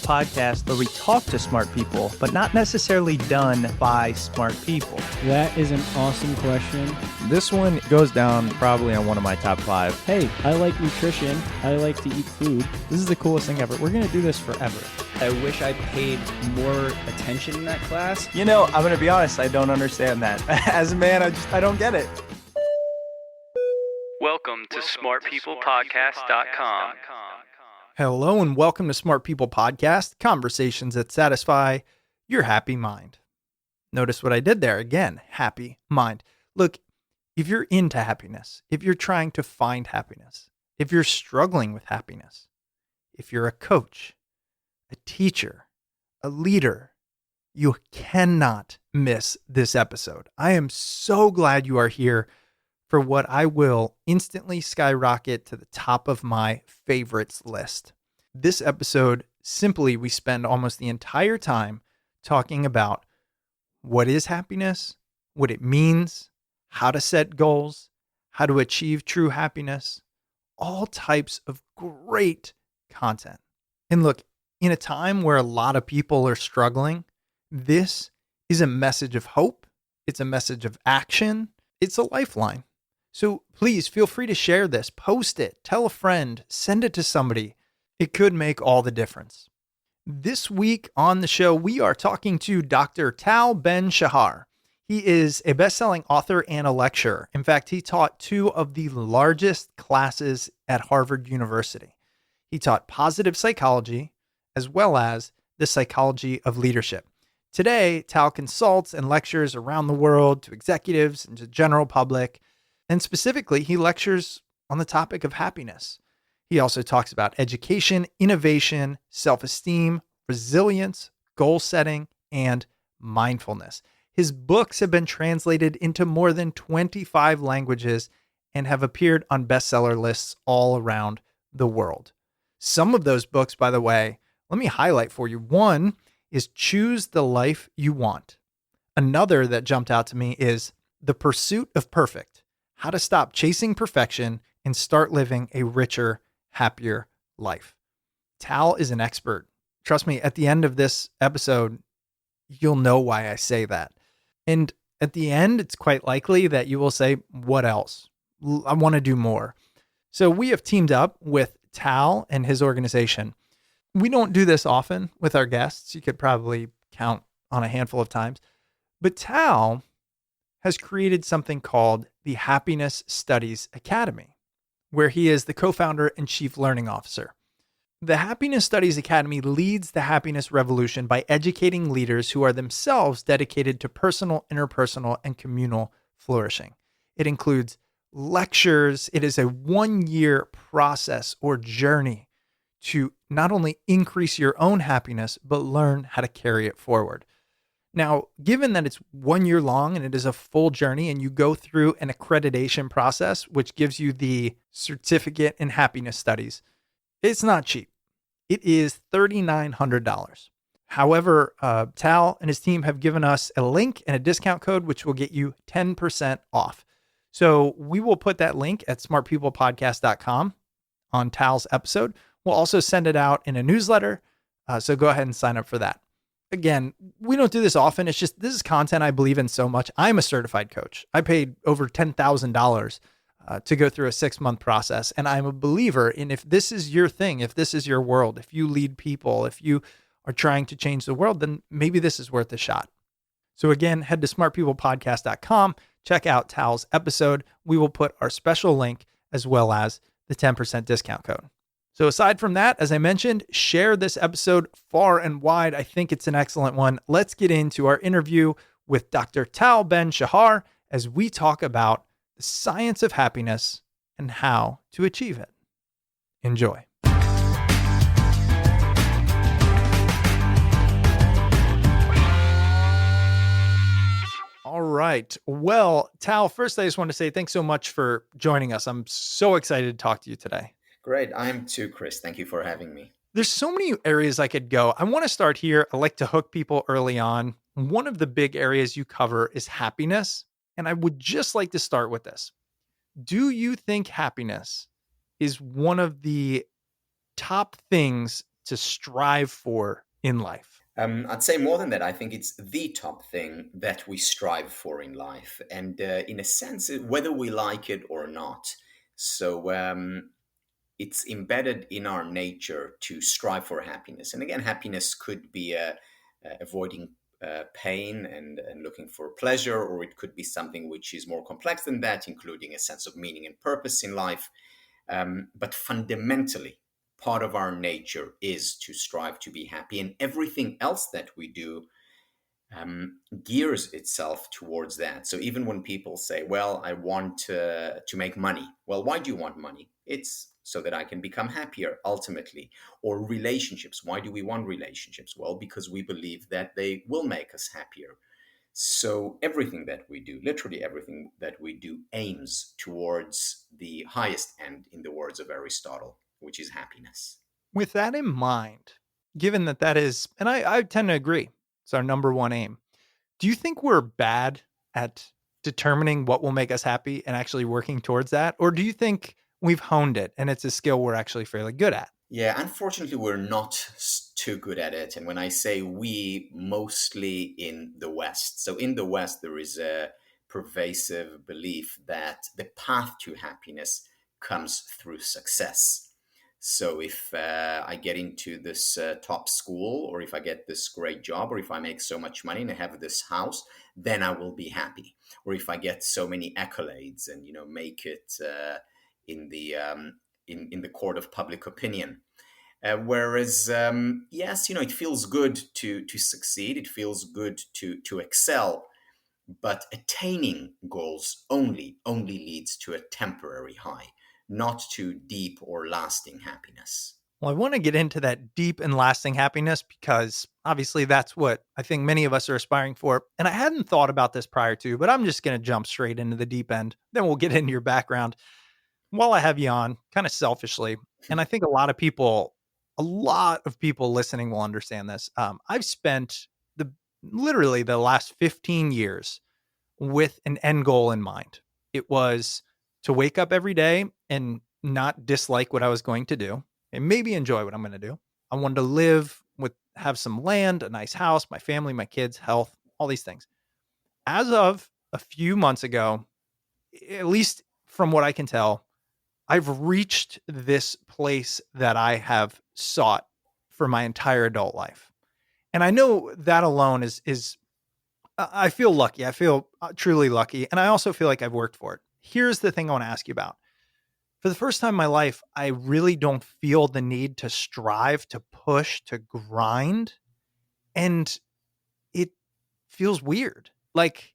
podcast where we talk to smart people, but not necessarily done by smart people. That is an awesome question. This one goes down probably on one of my top 5. Hey, I like nutrition. I like to eat food. This is the coolest thing ever. We're going to do this forever. I wish I paid more attention in that class. You know, I'm going to be honest, I don't understand that. As a man, I don't get it. Welcome to smartpeoplepodcast.com. Hello and welcome to Smart People Podcast, conversations that satisfy your happy mind. Notice what I did there again, happy mind. Look, if you're into happiness, if you're trying to find happiness, if you're struggling with happiness, if you're a coach, a teacher, a leader, you cannot miss this episode. I am so glad you are here for what I will instantly skyrocket to the top of my favorites list. This episode, simply, we spend almost the entire time talking about what is happiness, what it means, how to set goals, how to achieve true happiness, all types of great content. And look, in a time where a lot of people are struggling, this is a message of hope. It's a message of action. It's a lifeline. So please feel free to share this, post it, tell a friend, send it to somebody. It could make all the difference. This week on the show, we are talking to Dr. Tal Ben-Shahar. He is a best-selling author and a lecturer. In fact, he taught 2 of the largest classes at Harvard University. He taught positive psychology as well as the psychology of leadership. Today, Tal consults and lectures around the world to executives and to general public. And specifically, he lectures on the topic of happiness. He also talks about education, innovation, self-esteem, resilience, goal setting, and mindfulness. His books have been translated into more than 25 languages and have appeared on bestseller lists all around the world. Some of those books, by the way, let me highlight for you. One is Choose the Life You Want. Another that jumped out to me is The Pursuit of Perfect: How to Stop Chasing Perfection and Start Living a Richer, Happier Life. Tal is an expert. Trust me, at the end of this episode, you'll know why I say that. And at the end, it's quite likely that you will say, what else? I want to do more. So we have teamed up with Tal and his organization. We don't do this often with our guests. You could probably count on a handful of times. But Tal has created something called the Happiness Studies Academy, where he is the co-founder and chief learning officer. The Happiness Studies Academy leads the happiness revolution by educating leaders who are themselves dedicated to personal, interpersonal, and communal flourishing. It includes lectures. It is a 1-year process or journey to not only increase your own happiness, but learn how to carry it forward. Now, given that it's 1 year long and it is a full journey and you go through an accreditation process, which gives you the certificate in happiness studies, it's not cheap. It is $3,900. However, Tal and his team have given us a link and a discount code, which will get you 10% off. So we will put that link at smartpeoplepodcast.com on Tal's episode. We'll also send it out in a newsletter. So go ahead and sign up for that. Again, we don't do this often. It's just, this is content I believe in so much. I'm a certified coach. I paid over $10,000 to go through a 6-month process. And I'm a believer in, if this is your thing, if this is your world, if you lead people, if you are trying to change the world, then maybe this is worth a shot. So again, head to smartpeoplepodcast.com, check out Tal's episode. We will put our special link as well as the 10% discount code. So aside from that, as I mentioned, share this episode far and wide. I think it's an excellent one. Let's get into our interview with Dr. Tal Ben-Shahar as we talk about the science of happiness and how to achieve it. Enjoy. All right. Well, Tal, first I just want to say thanks so much for joining us. I'm so excited to talk to you today. Great. I'm too, Chris. Thank you for having me. There's so many areas I could go. I want to start here. I like to hook people early on. One of the big areas you cover is happiness. And I would just like to start with this. Do you think happiness is one of the top things to strive for in life? I'd say more than that. I think it's the top thing that we strive for in life, and in a sense, whether we like it or not. So it's embedded in our nature to strive for happiness. And again, happiness could be avoiding pain and looking for pleasure, or it could be something which is more complex than that, including a sense of meaning and purpose in life. But fundamentally, part of our nature is to strive to be happy, and everything else that we do gears itself towards that. So even when people say, well, I want to make money. Well, why do you want money? It's so that I can become happier ultimately. Or relationships. Why do we want relationships? Well, because we believe that they will make us happier. So everything that we do, literally everything that we do, aims towards the highest end, in the words of Aristotle, which is happiness. With that in mind, given that that is, and I tend to agree, it's our number one aim. Do you think we're bad at determining what will make us happy and actually working towards that? Or do you think we've honed it and it's a skill we're actually fairly good at? Yeah, unfortunately, we're not too good at it. And when I say we, mostly in the West. So in the West, there is a pervasive belief that the path to happiness comes through success. So if I get into this top school, or if I get this great job, or if I make so much money and I have this house, then I will be happy. Or if I get so many accolades and make it in the in the court of public opinion. Whereas, yes, it feels good to succeed. It feels good to excel, but attaining goals only leads to a temporary high, not to deep or lasting happiness. Well, I want to get into that deep and lasting happiness because obviously that's what I think many of us are aspiring for. And I hadn't thought about this prior to, but I'm just going to jump straight into the deep end. Then we'll get into your background while I have you on, kind of selfishly. And I think a lot of people listening will understand this. I've spent the literally the last 15 years with an end goal in mind. It was to wake up every day and not dislike what I was going to do and maybe enjoy what I'm going to do. I wanted to have some land, a nice house, my family, my kids, health, all these things. As of a few months ago, at least from what I can tell, I've reached this place that I have sought for my entire adult life. And I know that alone is I feel lucky. I feel truly lucky. And I also feel like I've worked for it. Here's the thing I want to ask you about. For the first time in my life, I really don't feel the need to strive, to push, to grind. And it feels weird. Like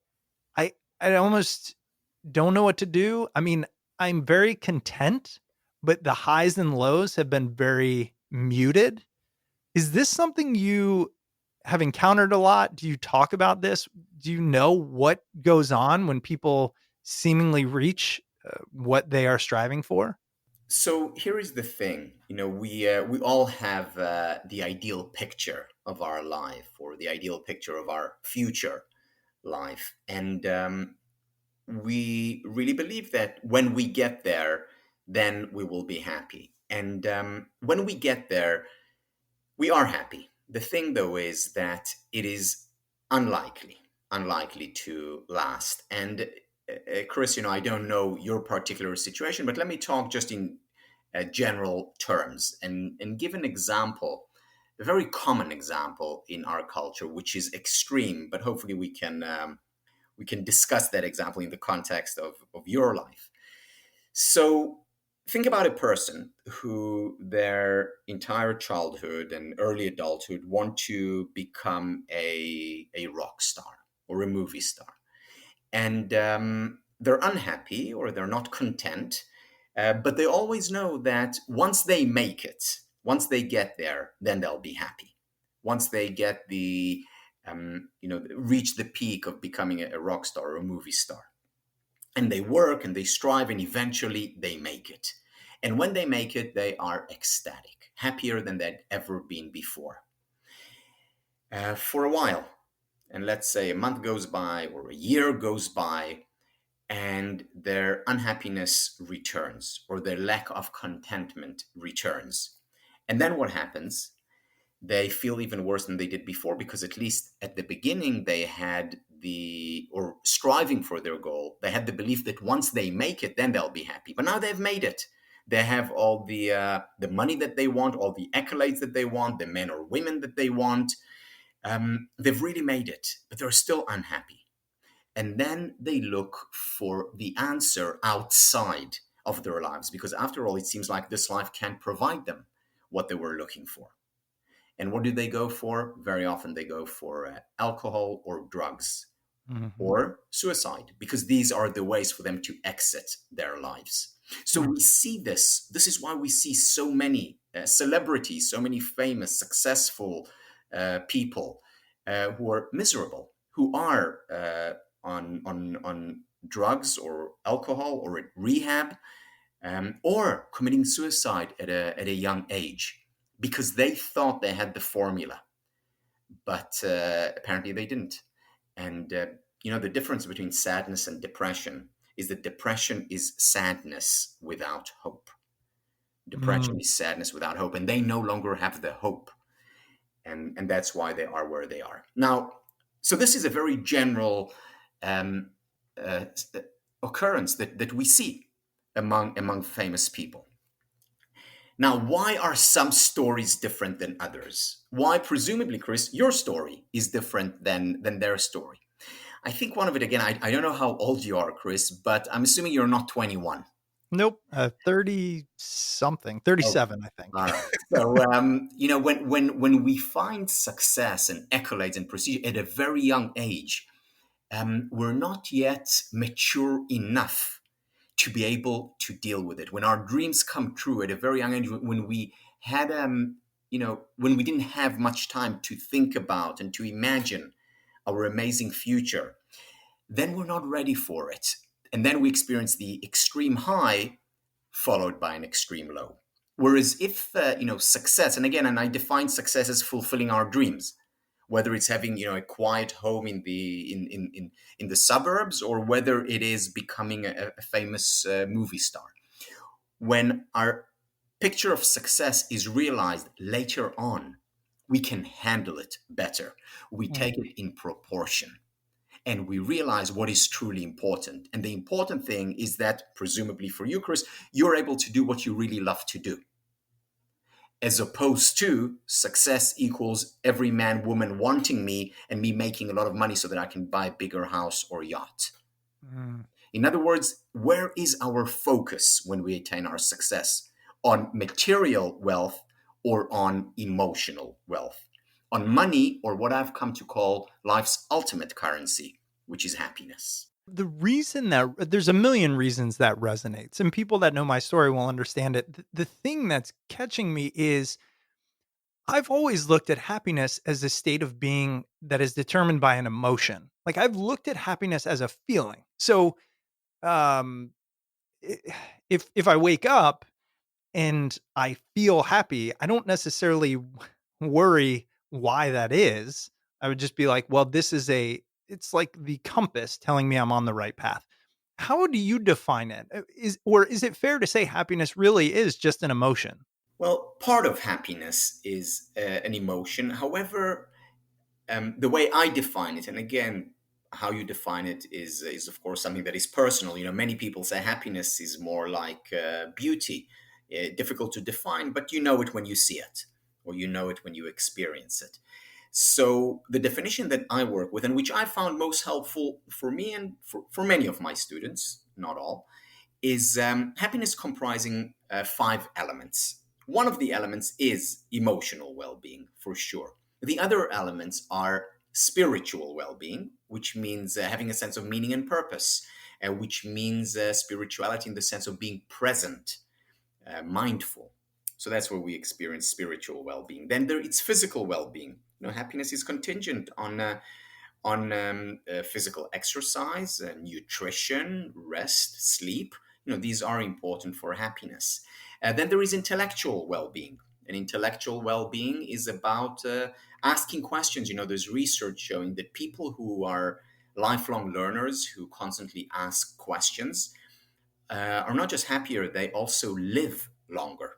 I almost don't know what to do. I mean, I'm very content, but the highs and lows have been very muted. Is this something you have encountered a lot? Do you talk about this? Do you know what goes on when people seemingly reach what they are striving for? So here is the thing, we all have the ideal picture of our life, or the ideal picture of our future life, and we really believe that when we get there, then we will be happy. And when we get there, we are happy. The thing, though, is that it is unlikely, unlikely to last. And Chris, I don't know your particular situation, but let me talk just in general terms and give an example, a very common example in our culture, which is extreme, but hopefully we can discuss that example in the context of your life. So think about a person who their entire childhood and early adulthood want to become a rock star or a movie star. And they're unhappy or they're not content, but they always know that once they make it, once they get there, then they'll be happy. Once they get reach the peak of becoming a rock star or a movie star. And they work and they strive and eventually they make it. And when they make it, they are ecstatic, happier than they'd ever been before. For a while, and let's say a month goes by or a year goes by, and their unhappiness returns or their lack of contentment returns. And then what happens? they feel even worse than they did before, because at least at the beginning they had or striving for their goal, they had the belief that once they make it, then they'll be happy. But now they've made it. They have all the money that they want, all the accolades that they want, the men or women that they want. They've really made it, but they're still unhappy. And then they look for the answer outside of their lives, because after all, it seems like this life can't provide them what they were looking for. And what do they go for? Very often they go for alcohol or drugs Mm-hmm. or suicide, because these are the ways for them to exit their lives. So we see this. This is why we see so many celebrities, so many famous, successful people who are miserable, who are on drugs or alcohol or at rehab, or committing suicide at a young age, because they thought they had the formula, but apparently they didn't. And the difference between sadness and depression is that depression is sadness without hope. Depression Mm. is sadness without hope, and they no longer have the hope, and that's why they are where they are now. So this is a very general um, uh, occurrence that we see among famous people. Now, why are some stories different than others? Why, presumably, Chris, your story is different than their story? I think one of it, again, I don't know how old you are, Chris, but I'm assuming you're not 21. Nope. 30 something, Okay. 37, I think. All right. So, when we find success and accolades and prestige at a very young age, we're not yet mature enough to be able to deal with it. When our dreams come true at a very young age, when we had, when we didn't have much time to think about and to imagine our amazing future, then we're not ready for it. And then we experience the extreme high followed by an extreme low. Whereas if, success, and again, and I define success as fulfilling our dreams, whether it's having, a quiet home in the suburbs, or whether it is becoming a famous movie star. When our picture of success is realized later on, we can handle it better. We take it in proportion, and we realize what is truly important. And the important thing is that, presumably for you, Chris, you're able to do what you really love to do, as opposed to success equals every man, woman wanting me and me making a lot of money so that I can buy a bigger house or yacht. Mm. In other words, where is our focus when we attain our success? On material wealth or on emotional wealth? On money, or what I've come to call life's ultimate currency, which is happiness. The reason that there's a million reasons that resonates, and people that know my story will understand it. The thing that's catching me is I've always looked at happiness as a state of being that is determined by an emotion. Like I've looked at happiness as a feeling. So, um, i- if I wake up and I feel happy, I don't necessarily worry why that is. I would just be like, well, it's like the compass telling me I'm on the right path. How do you define it? Is it fair to say happiness really is just an emotion? Well, part of happiness is an emotion. However, the way I define it, and again, how you define it is of course something that is personal. Many people say happiness is more like beauty, difficult to define, but you know it when you see it, or you know it when you experience it. So the definition that I work with, and which I found most helpful for me and for many of my students, not all, is happiness comprising five elements. One of the elements is emotional well being, for sure. The other elements are spiritual well being, which means having a sense of meaning and purpose, which means spirituality in the sense of being present, mindful. So that's where we experience spiritual well being. Then it's physical well being. Happiness is contingent on physical exercise, nutrition, rest, sleep. These are important for happiness. Then there is intellectual well-being. And intellectual well-being is about asking questions. There's research showing that people who are lifelong learners, who constantly ask questions, are not just happier, they also live longer.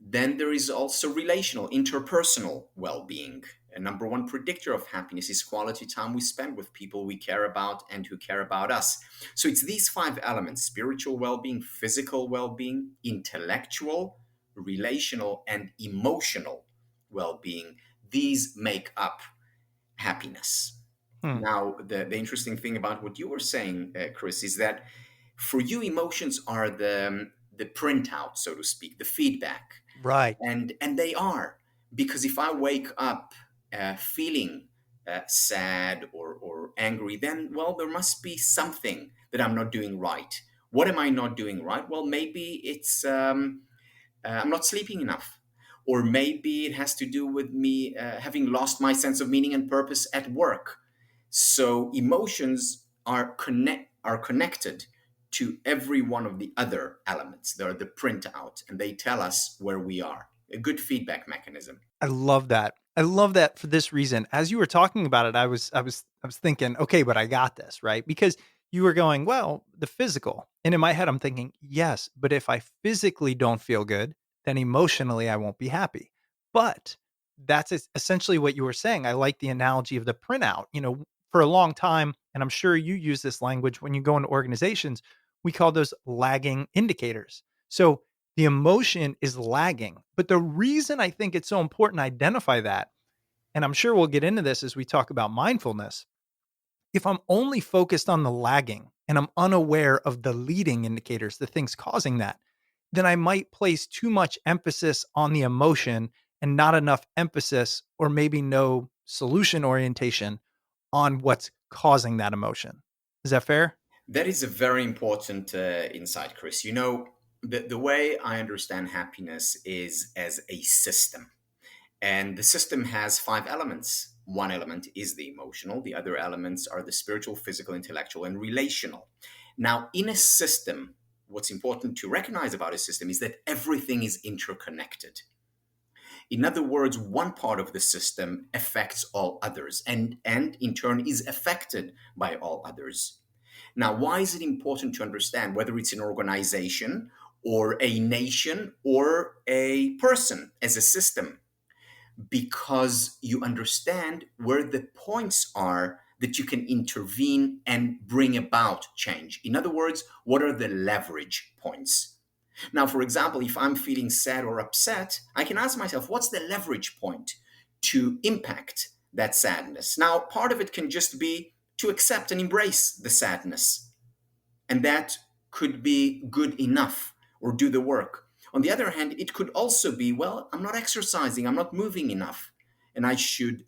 Then there is also relational, interpersonal well being. A number one predictor of happiness is quality time we spend with people we care about and who care about us. So it's these five elements: spiritual well being, physical well being, intellectual, relational, and emotional well being. These make up happiness. Hmm. Now, the interesting thing about what you were saying, Chris, is that for you, emotions are the printout, so to speak, the feedback, Right. and they are, because if I wake up feeling sad or angry, then well, there must be something that I'm not doing right. What am I not doing right? Well, maybe it's I'm not sleeping enough, or maybe it has to do with me having lost my sense of meaning and purpose at work. So emotions are connected to every one of the other elements. They're the printout, and they tell us where we are. A good feedback mechanism. I love that. I love that for this reason. As you were talking about it, I was thinking, okay, but I got this, right? Because you were going, well, the physical. And in my head I'm thinking, yes, but if I physically don't feel good, then emotionally I won't be happy. But that's essentially what you were saying. I like the analogy of the printout. For a long time, and I'm sure you use this language when you go into organizations, we call those lagging indicators. So the emotion is lagging. But the reason I think it's so important to identify that, and I'm sure we'll get into this as we talk about mindfulness, if I'm only focused on the lagging and I'm unaware of the leading indicators, the things causing that, then I might place too much emphasis on the emotion and not enough emphasis or maybe no solution orientation on what's causing that emotion. Is that fair? That is a very important insight, Chris. You know, the way I understand happiness is as a system. And the system has five elements. One element is the emotional, the other elements are the spiritual, physical, intellectual, and relational. Now, in a system, what's important to recognize about a system is that everything is interconnected. In other words, one part of the system affects all others and in turn is affected by all others. Now, why is it important to understand whether it's an organization or a nation or a person as a system? Because you understand where the points are that you can intervene and bring about change. In other words, what are the leverage points? Now, for example, if I'm feeling sad or upset, I can ask myself, what's the leverage point to impact that sadness? Now, part of it can just be to accept and embrace the sadness, and that could be good enough or do the work. On the other hand, it could also be, well, I'm not exercising, I'm not moving enough, and I should,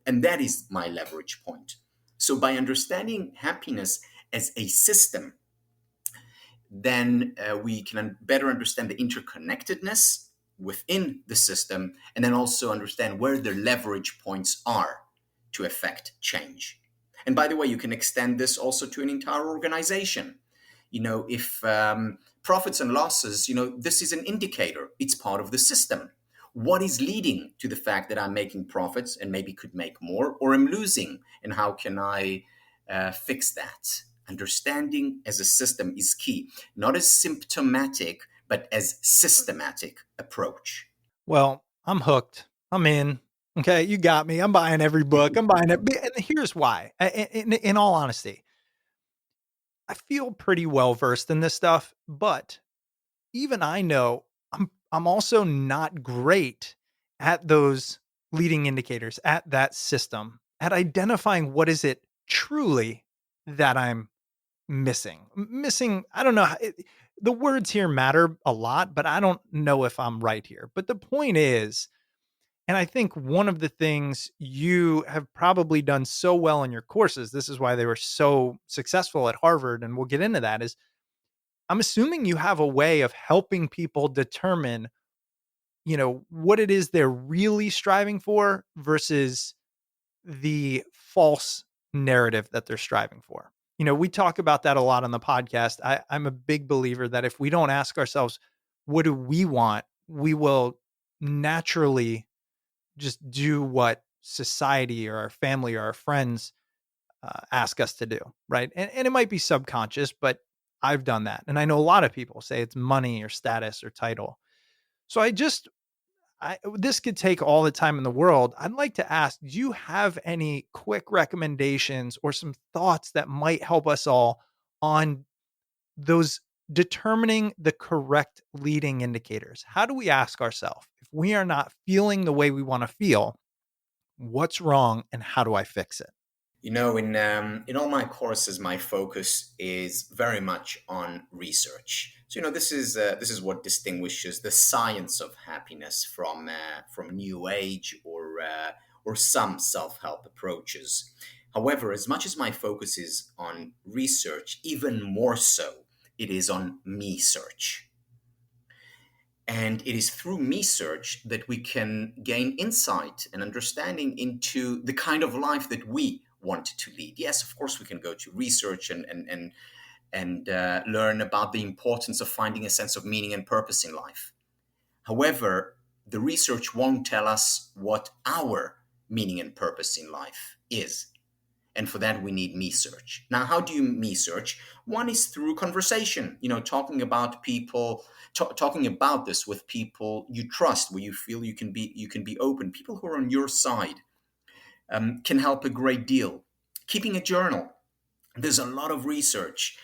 and that is my leverage point. So by understanding happiness as a system, then we can better understand the interconnectedness within the system, and then also understand where the leverage points are to affect change. And by the way, you can extend this also to an entire organization. If profits and losses, this is an indicator, it's part of the system. What is leading to the fact that I'm making profits and maybe could make more, or I'm losing, and how can I fix that? Understanding as a system is key, not as symptomatic, but as systematic approach. Well, I'm hooked. I'm in. Okay, you got me. I'm buying every book. I'm buying it. And here's why. In all honesty, I feel pretty well versed in this stuff, but even I know I'm also not great at those leading indicators, at that system, at identifying what is it truly that I'm missing. I don't know. The words here matter a lot, but I don't know if I'm right here. But the point is, and I think one of the things you have probably done so well in your courses, this is why they were so successful at Harvard, and we'll get into that, is I'm assuming you have a way of helping people determine, what it is they're really striving for versus the false narrative that they're striving for. We talk about that a lot on the podcast. I'm a big believer that if we don't ask ourselves, what do we want, we will naturally just do what society or our family or our friends ask us to do. Right. And it might be subconscious, but I've done that. And I know a lot of people say it's money or status or title. So this could take all the time in the world. I'd like to ask, do you have any quick recommendations or some thoughts that might help us all on those determining the correct leading indicators? How do we ask ourselves if we are not feeling the way we want to feel, what's wrong and how do I fix it? In all my courses, my focus is very much on research. So this is what distinguishes the science of happiness from New Age or some self help approaches. However, as much as my focus is on research, even more so, it is on me search. And it is through me search that we can gain insight and understanding into the kind of life that we want to lead. Yes, of course, we can go to research and learn about the importance of finding a sense of meaning and purpose in life. However, the research won't tell us what our meaning and purpose in life is. And for that, we need me search. Now, how do you me search? One is through conversation, talking about people, talking about this with people you trust, where you feel you can be open. People who are on your side can help a great deal. Keeping a journal. There's a lot of research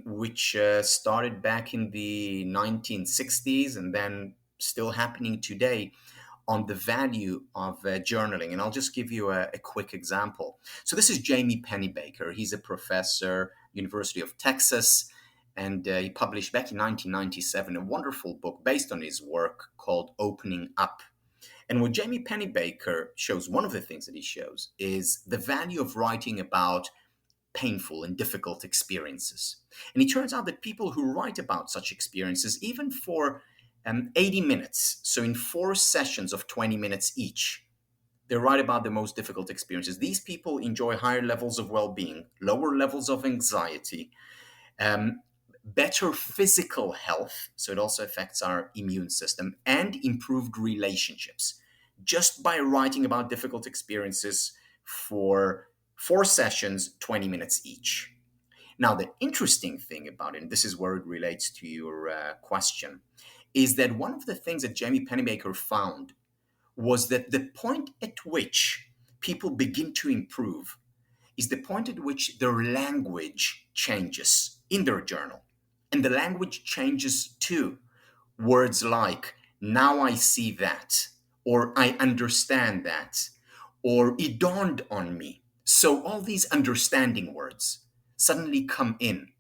which started back in the 1960s and then still happening today on the value of journaling. And I'll just give you a quick example. So this is Jamie Pennybaker. He's a professor, University of Texas, and he published back in 1997 a wonderful book based on his work called Opening Up. And what Jamie Pennybaker shows, one of the things that he shows, is the value of writing about painful and difficult experiences. And it turns out that people who write about such experiences, even for 80 minutes, so in 4 sessions of 20 minutes each, they write about the most difficult experiences. These people enjoy higher levels of well-being, lower levels of anxiety, um, better physical health, so it also affects our immune system, and improved relationships, just by writing about difficult experiences for 4 sessions, 20 minutes each. Now, the interesting thing about it, and this is where it relates to your question, is that one of the things that Jamie Pennybaker found was that the point at which people begin to improve is the point at which their language changes in their journal. And the language changes too. Words like, now I see that, or I understand that, or it dawned on me. So all these understanding words suddenly come in.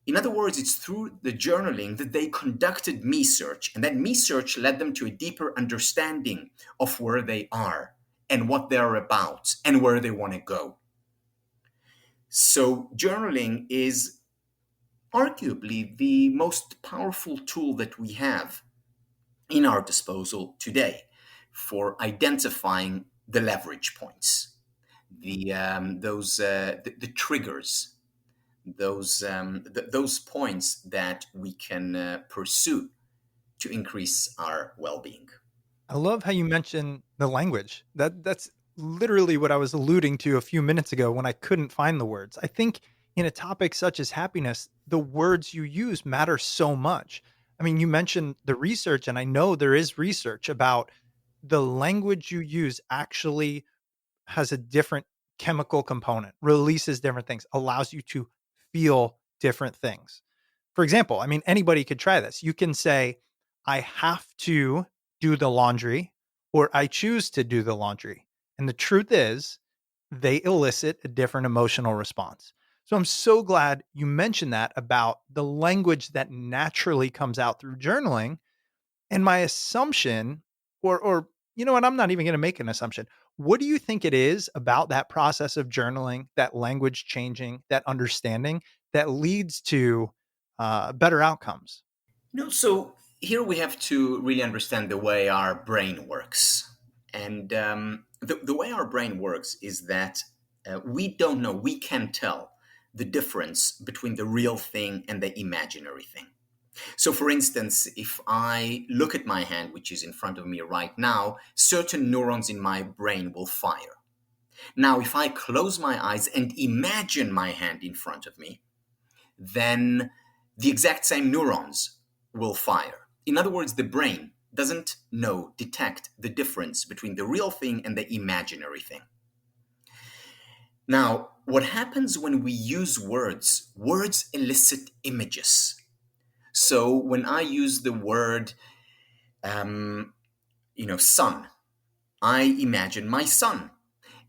In other words, it's through the journaling that they conducted me search, and that me search led them to a deeper understanding of where they are and what they're about and where they want to go. So journaling is arguably the most powerful tool that we have in our disposal today for identifying the leverage points, the triggers, those points that we can pursue to increase our well-being. I love how you mentioned the language. That's literally what I was alluding to a few minutes ago when I couldn't find the words. I think in a topic such as happiness, the words you use matter so much. I mean, you mentioned the research, and I know there is research about the language you use actually has a different chemical component, releases different things, allows you to feel different things. For example, I mean, anybody could try this. You can say, I have to do the laundry, or I choose to do the laundry. And the truth is, they elicit a different emotional response. So I'm so glad you mentioned that about the language that naturally comes out through journaling. And my assumption, or you know what, I'm not even going to make an assumption. What do you think it is about that process of journaling, that language changing, that understanding that leads to better outcomes? So here we have to really understand the way our brain works. And the way our brain works is that we don't know, we can't tell the difference between the real thing and the imaginary thing. So, for instance, if I look at my hand, which is in front of me right now, certain neurons in my brain will fire. Now, if I close my eyes and imagine my hand in front of me, then the exact same neurons will fire. In other words, the brain doesn't detect the difference between the real thing and the imaginary thing. Now, what happens when we use words? Words elicit images. So when I use the word, son, I imagine my son,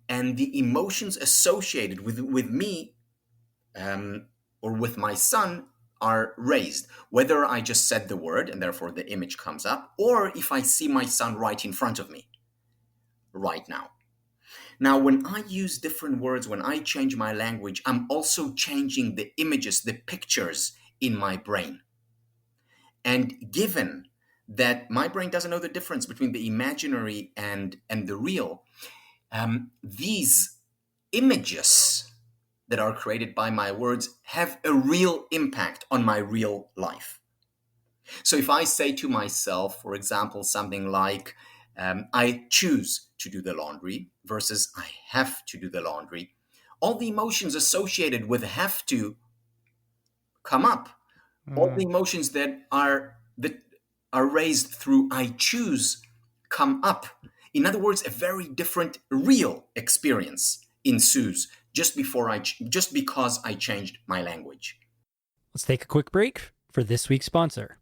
and the emotions associated with me or with my son are raised. Whether I just said the word and therefore the image comes up, or if I see my son right in front of me right now. Now, when I use different words, when I change my language, I'm also changing the images, the pictures in my brain. And given that my brain doesn't know the difference between the imaginary and the real, these images that are created by my words have a real impact on my real life. So if I say to myself, for example, something like, I choose to do the laundry versus I have to do the laundry, all the emotions associated with have to come up. All the emotions that are raised through I choose come up. In other words, a very different real experience ensues just because I changed my language. Let's take a quick break for this week's sponsor.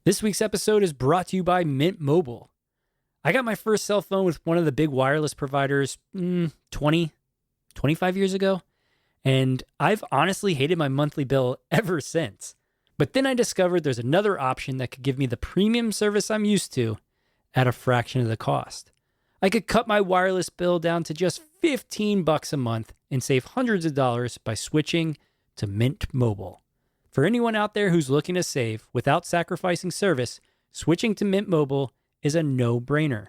This week's episode is brought to you by Mint Mobile. I got my first cell phone with one of the big wireless providers 25 years ago, and I've honestly hated my monthly bill ever since. But then I discovered there's another option that could give me the premium service I'm used to at a fraction of the cost. I could cut my wireless bill down to just $15 a month and save hundreds of dollars by switching to Mint Mobile. For anyone out there who's looking to save without sacrificing service, switching to Mint Mobile is a no-brainer.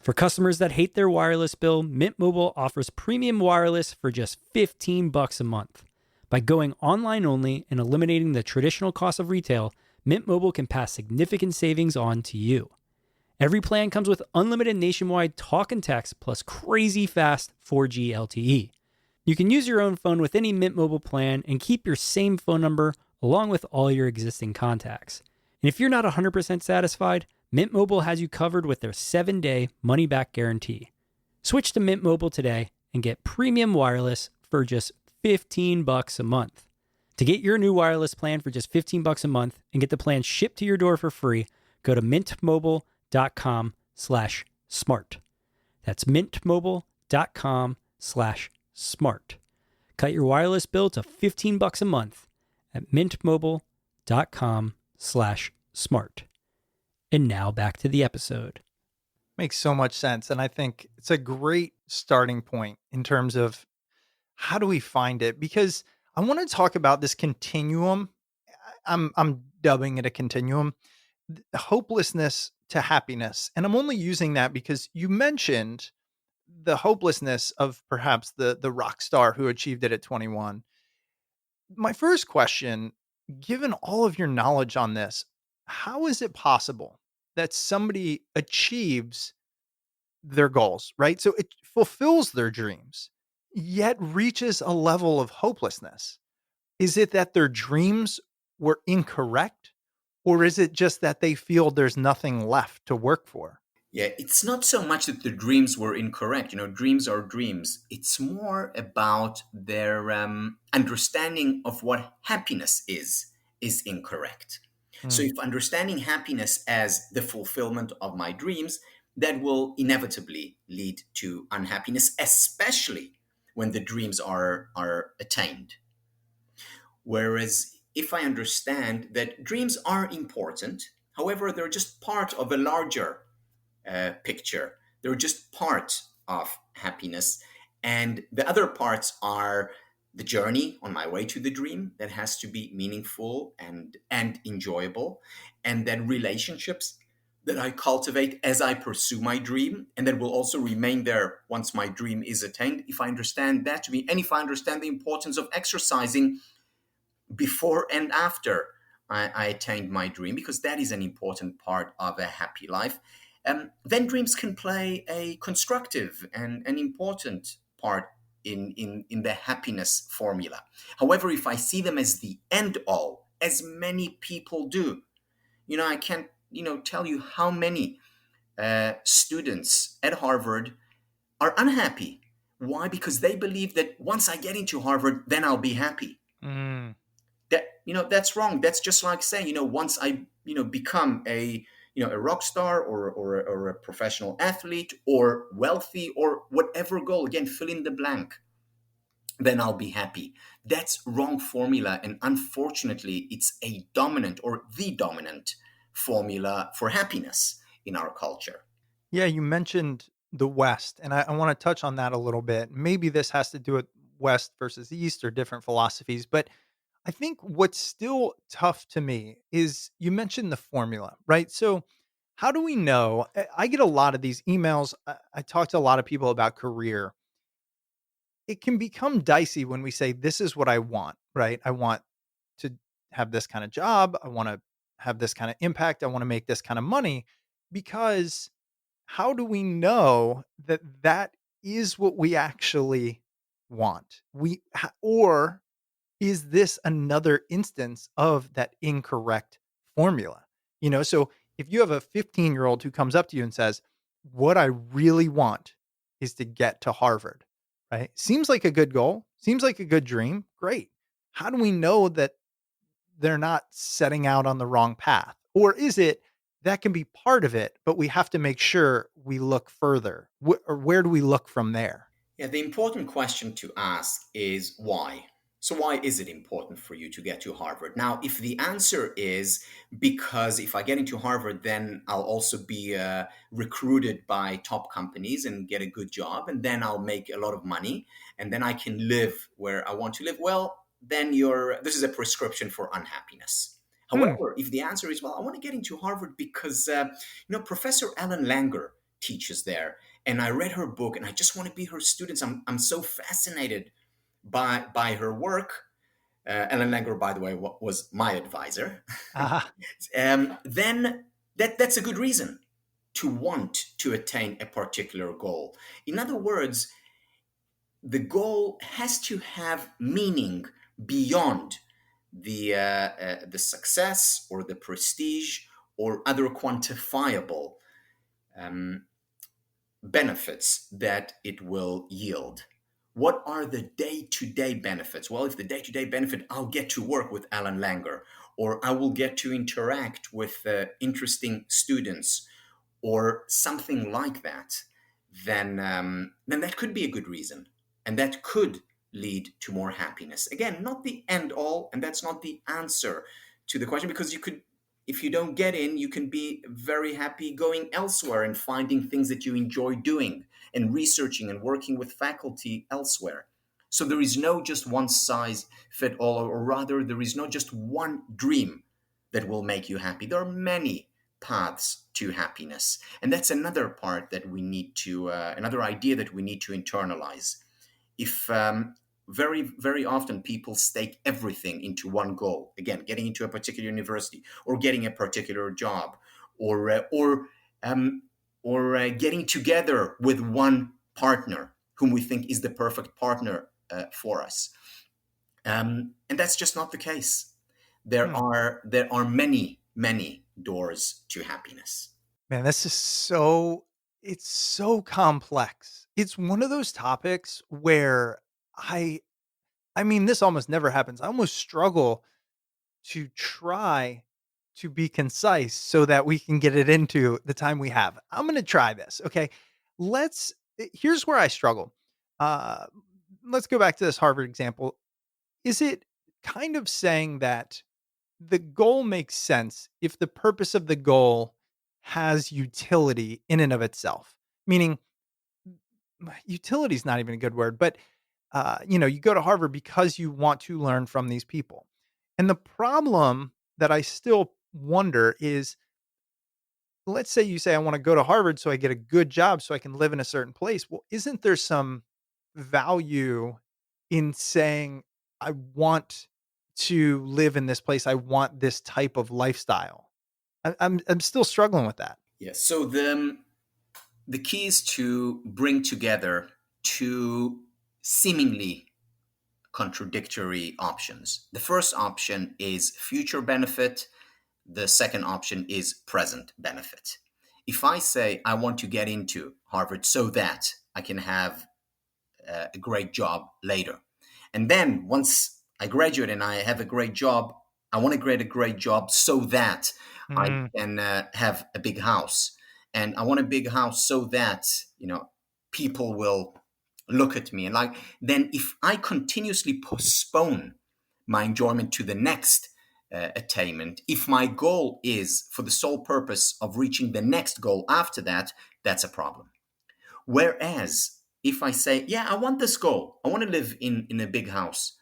For customers that hate their wireless bill, Mint Mobile offers premium wireless for just $15 a month. By going online only and eliminating the traditional cost of retail, Mint Mobile can pass significant savings on to you. Every plan comes with unlimited nationwide talk and text plus crazy fast 4G LTE. You can use your own phone with any Mint Mobile plan and keep your same phone number along with all your existing contacts. And if you're not 100% satisfied, Mint Mobile has you covered with their 7-day money-back guarantee. Switch to Mint Mobile today and get premium wireless for just $15 a month. To get your new wireless plan for just $15 a month and get the plan shipped to your door for free, go to mintmobile.com/smart. That's mintmobile.com/smart. Cut your wireless bill to $15 a month at mintmobile.com/smart. And now back to the episode. Makes so much sense. And I think it's a great starting point in terms of how do we find it? Because I want to talk about this continuum. I'm dubbing it a continuum, hopelessness to happiness. And I'm only using that because you mentioned the hopelessness of perhaps the rock star who achieved it at 21. My first question, given all of your knowledge on this, how is it possible that somebody achieves their goals, right? So it fulfills their dreams, yet reaches a level of hopelessness. Is it that their dreams were incorrect? Or is it just that they feel there's nothing left to work for? Yeah, it's not so much that the dreams were incorrect. Dreams are dreams. It's more about their understanding of what happiness is incorrect. So Hmm. if understanding happiness as the fulfillment of my dreams, that will inevitably lead to unhappiness, especially when the dreams are attained. Whereas if I understand that dreams are important, however, they're just part of a larger picture. They're just part of happiness. And the other parts are the journey on my way to the dream that has to be meaningful and enjoyable. And then relationships that I cultivate as I pursue my dream and that will also remain there once my dream is attained. If I understand that to be, and if I understand the importance of exercising before and after I attained my dream, because that is an important part of a happy life, then dreams can play a constructive and an important part in the happiness formula. However, if I see them as the end all, as many people do, I can't tell you how many students at Harvard are unhappy. Why? Because they believe that once I get into Harvard, then I'll be happy. Mm. That's wrong. That's just like saying, once I become a rock star, or a professional athlete, or wealthy, or whatever goal, again, fill in the blank, then I'll be happy. That's wrong formula, and unfortunately it's a dominant, or the dominant formula for happiness in our culture. Yeah, you mentioned the West, and I want to touch on that a little bit. Maybe this has to do with West versus East or different philosophies, but I think what's still tough to me is you mentioned the formula, right? So, how do we know? I get a lot of these emails. I talk to a lot of people about career. It can become dicey when we say, this is what I want, right? I want to have this kind of job. I want to have this kind of impact. I want to make this kind of money because how do we know that that is what we actually want? Or is this another instance of that incorrect formula? So if you have a 15-year-old who comes up to you and says, "What I really want is to get to Harvard," right? Seems like a good goal, seems like a good dream. Great. How do we know that they're not setting out on the wrong path? Or is it that can be part of it, but we have to make sure we look further? Or where do we look from there? Yeah, the important question to ask is why. So, why is it important for you to get to Harvard? Now, if the answer is because if I get into Harvard, then I'll also be recruited by top companies and get a good job, and then I'll make a lot of money, and then I can live where I want to live, well, then this is a prescription for unhappiness. Hmm. However, if the answer is, well, I want to get into Harvard because, Professor Ellen Langer teaches there, and I read her book, and I just want to be her students. I'm so fascinated by her work. Ellen Langer, by the way, was my advisor. Ah, Then that's a good reason to want to attain a particular goal. In other words, the goal has to have meaning beyond the success or the prestige or other quantifiable um, benefits that it will yield. What are the day to day benefits? Well, if the day to day benefit, I'll get to work with Alan Langer, or I will get to interact with interesting students, or something like that, then that could be a good reason, and that could lead to more happiness. Again, not the end all, and that's not the answer to the question, because if you don't get in, you can be very happy going elsewhere and finding things that you enjoy doing, and researching and working with faculty elsewhere. So there is no just one size fit all, or rather, there is no just one dream that will make you happy. There are many paths to happiness. And that's another part that we need to, another idea that we need to internalize. If very, very often people stake everything into one goal, again, getting into a particular university, or getting a particular job, or, uh, or, um, or getting together with one partner whom we think is the perfect partner for us. And that's just not the case. There hmm. are many, many doors to happiness. Man, this is it's so complex. It's one of those topics where I I mean, this almost never happens. I almost struggle to try to be concise so that we can get it into the time we have. I'm going to try this. Okay. Here's where I struggle. Uh, let's go back to this Harvard example. Is it kind of saying that the goal makes sense if the purpose of the goal has utility in and of itself? Meaning, utility is not even a good word, but you go to Harvard because you want to learn from these people. And the problem that I still wonder is, let's say you say, I want to go to Harvard so I get a good job so I can live in a certain place. Well, isn't there some value in saying, I want to live in this place? I want this type of lifestyle. I'm still struggling with that. Yes. So the key is to bring together two seemingly contradictory options. The first option is future benefit, the second option is present benefit. If I say I want to get into Harvard so that I can have a great job later, and then once I graduate and I have a great job, I want to get a great job so that I Mm, can have a big house, and I want a big house so that people will look at me and like. Then if I continuously postpone my enjoyment to the next attainment, if my goal is for the sole purpose of reaching the next goal after that, that's a problem. Whereas if I say, yeah, I want this goal, I want to live in a big house,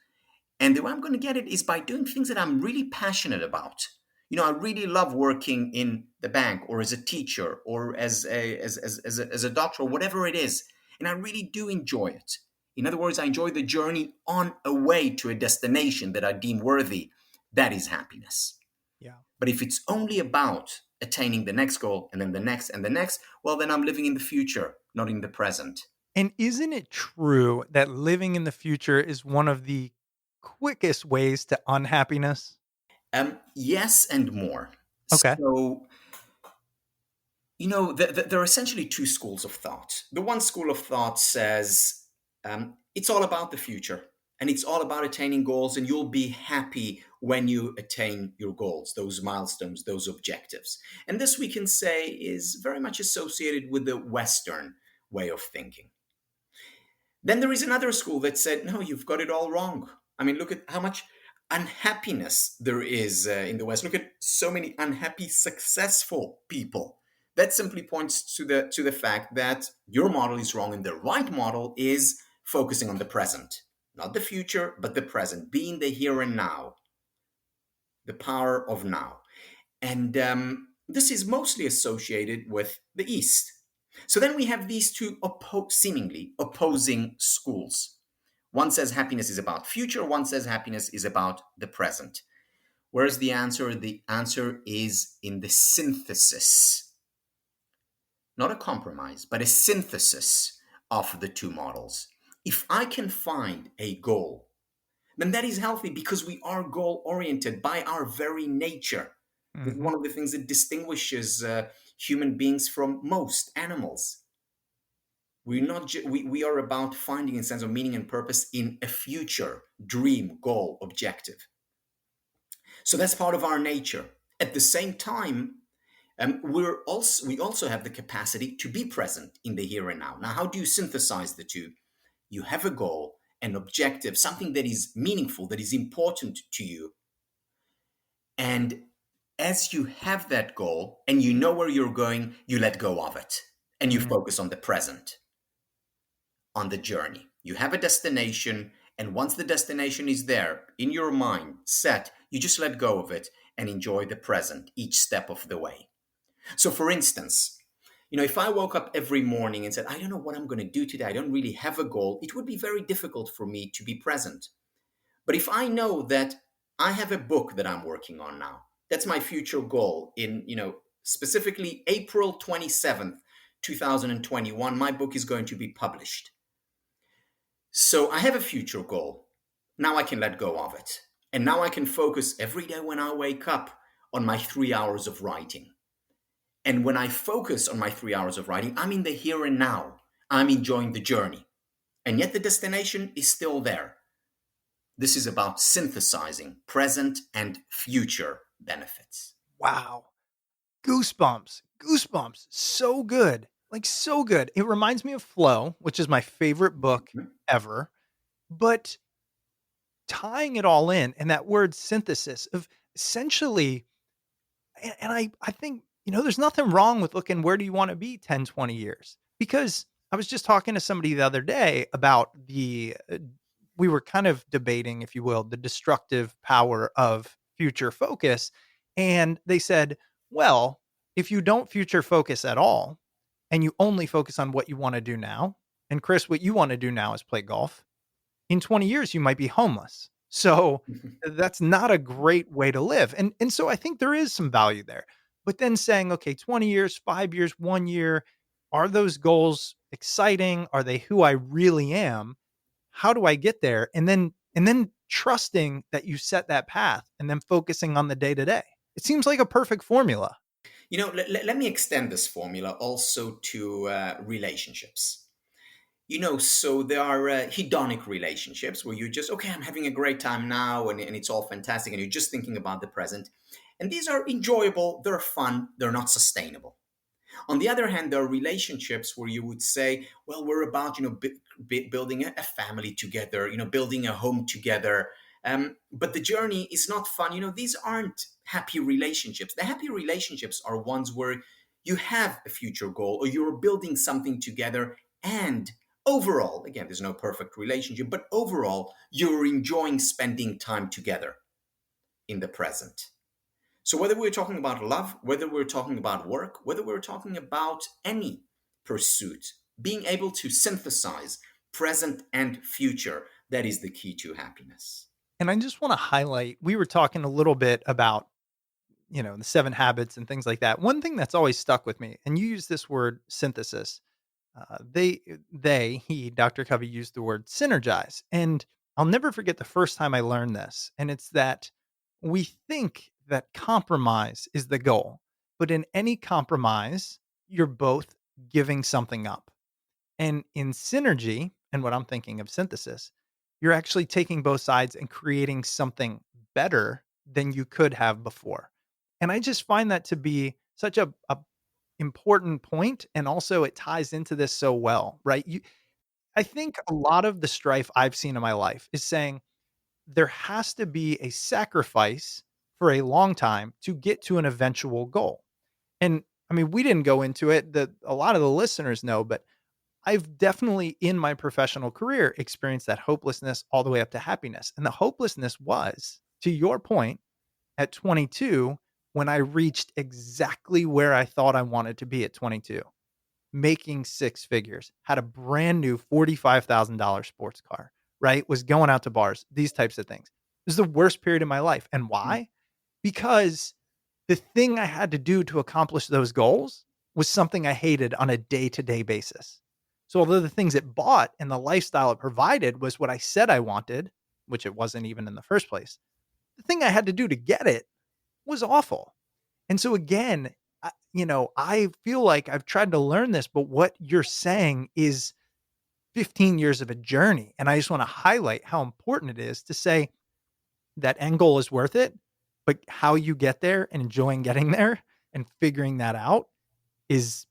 and the way I'm going to get it is by doing things that I'm really passionate about. I really love working in the bank or as a teacher or as a doctor or whatever it is. And I really do enjoy it. In other words, I enjoy the journey on a way to a destination that I deem worthy. That is happiness. yeah. But if it's only about attaining the next goal and then the next and the next, well, then I'm living in the future, not in the present. And isn't it true that living in the future is one of the quickest ways to unhappiness? Yes, and more. Okay. So, there are essentially two schools of thought. The one school of thought says it's all about the future and it's all about attaining goals, and you'll be happy when you attain your goals, those milestones, those objectives. And this, we can say, is very much associated with the Western way of thinking. Then there is another school that said, no, you've got it all wrong. I mean, look at how much unhappiness there is in the West. Look at so many unhappy, successful people. That simply points to the fact that your model is wrong, and the right model is focusing on the present, not the future, but the present, being the here and now, the power of now. And this is mostly associated with the East. So then we have these two seemingly opposing schools. One says happiness is about future, one says happiness is about the present. Where's the answer? The answer is in the synthesis, not a compromise, but a synthesis of the two models. If I can find a goal, then that is healthy because we are goal oriented by our very nature. This is Hmm. one of the things that distinguishes human beings from most animals. We're not we are about finding a sense of meaning and purpose in a future dream, goal, objective. So that's part of our nature. At the same time, we also have the capacity to be present in the here and now. Now, how do you synthesize the two? You have a goal, an objective, something that is meaningful, that is important to you. And as you have that goal and you know where you're going, you let go of it and you focus on the present, on the journey. You have a destination, and once the destination is there in your mind, set, you just let go of it and enjoy the present each step of the way. So, for instance, if I woke up every morning and said, I don't know what I'm going to do today, I don't really have a goal, it would be very difficult for me to be present. But if I know that I have a book that I'm working on now, that's my future goal in, specifically April 27th, 2021, my book is going to be published. So I have a future goal. Now I can let go of it. And now I can focus every day when I wake up on my 3 hours of writing. And when I focus on my 3 hours of writing, I'm in the here and now. I'm enjoying the journey. And yet the destination is still there. This is about synthesizing present and future benefits. Wow. Goosebumps. Goosebumps. So good. Like, so good. It reminds me of Flow, which is my favorite book ever. But tying it all in and that word synthesis of essentially, and I think, there's nothing wrong with looking where do you want to be 10, 20 years? Because I was just talking to somebody the other day about we were kind of debating, if you will, the destructive power of future focus. And they said, well, if you don't future focus at all and you only focus on what you want to do now, and Chris, what you want to do now is play golf, in 20 years you might be homeless. So that's not a great way to live. And so I think there is some value there. But then saying, okay, 20 years, 5 years, 1 year, are those goals exciting? Are they who I really am? How do I get there? And then trusting that you set that path and then focusing on the day to day. It seems like a perfect formula. Let me extend this formula also to relationships. So there are hedonic relationships where you're just, okay, I'm having a great time now, and it's all fantastic, and you're just thinking about the present. And these are enjoyable, they're fun, they're not sustainable. On the other hand, there are relationships where you would say, well, we're about, building a family together, building a home together. But the journey is not fun. These aren't happy relationships. The happy relationships are ones where you have a future goal or you're building something together. And overall, again, there's no perfect relationship, but overall, you're enjoying spending time together in the present. So, whether we're talking about love, whether we're talking about work, whether we're talking about any pursuit, being able to synthesize present and future, that is the key to happiness. And I just want to highlight, we were talking a little bit about, the 7 habits and things like that. One thing that's always stuck with me, and you use this word synthesis. He, Dr. Covey used the word synergize. And I'll never forget the first time I learned this. And it's that we think that compromise is the goal, but in any compromise, you're both giving something up. And in synergy, and what I'm thinking of synthesis, you're actually taking both sides and creating something better than you could have before. And I just find that to be such a important point, and also it ties into this so well, right? I think a lot of the strife I've seen in my life is saying there has to be a sacrifice for a long time to get to an eventual goal. And I mean, we didn't go into it, that a lot of the listeners know, but I've definitely in my professional career experienced that hopelessness all the way up to happiness. And the hopelessness was, to your point, at 22, when I reached exactly where I thought I wanted to be at 22, making 6 figures, had a brand new $45,000 sports car, right? Was going out to bars, these types of things. This is the worst period of my life. And why? Because the thing I had to do to accomplish those goals was something I hated on a day to day basis. So, although the things it bought and the lifestyle it provided was what I said I wanted, which it wasn't even in the first place, the thing I had to do to get it was awful. And so, again, I feel like I've tried to learn this, but what you're saying is 15 years of a journey. And I just want to highlight how important it is to say that end goal is worth it, but how you get there and enjoying getting there and figuring that out is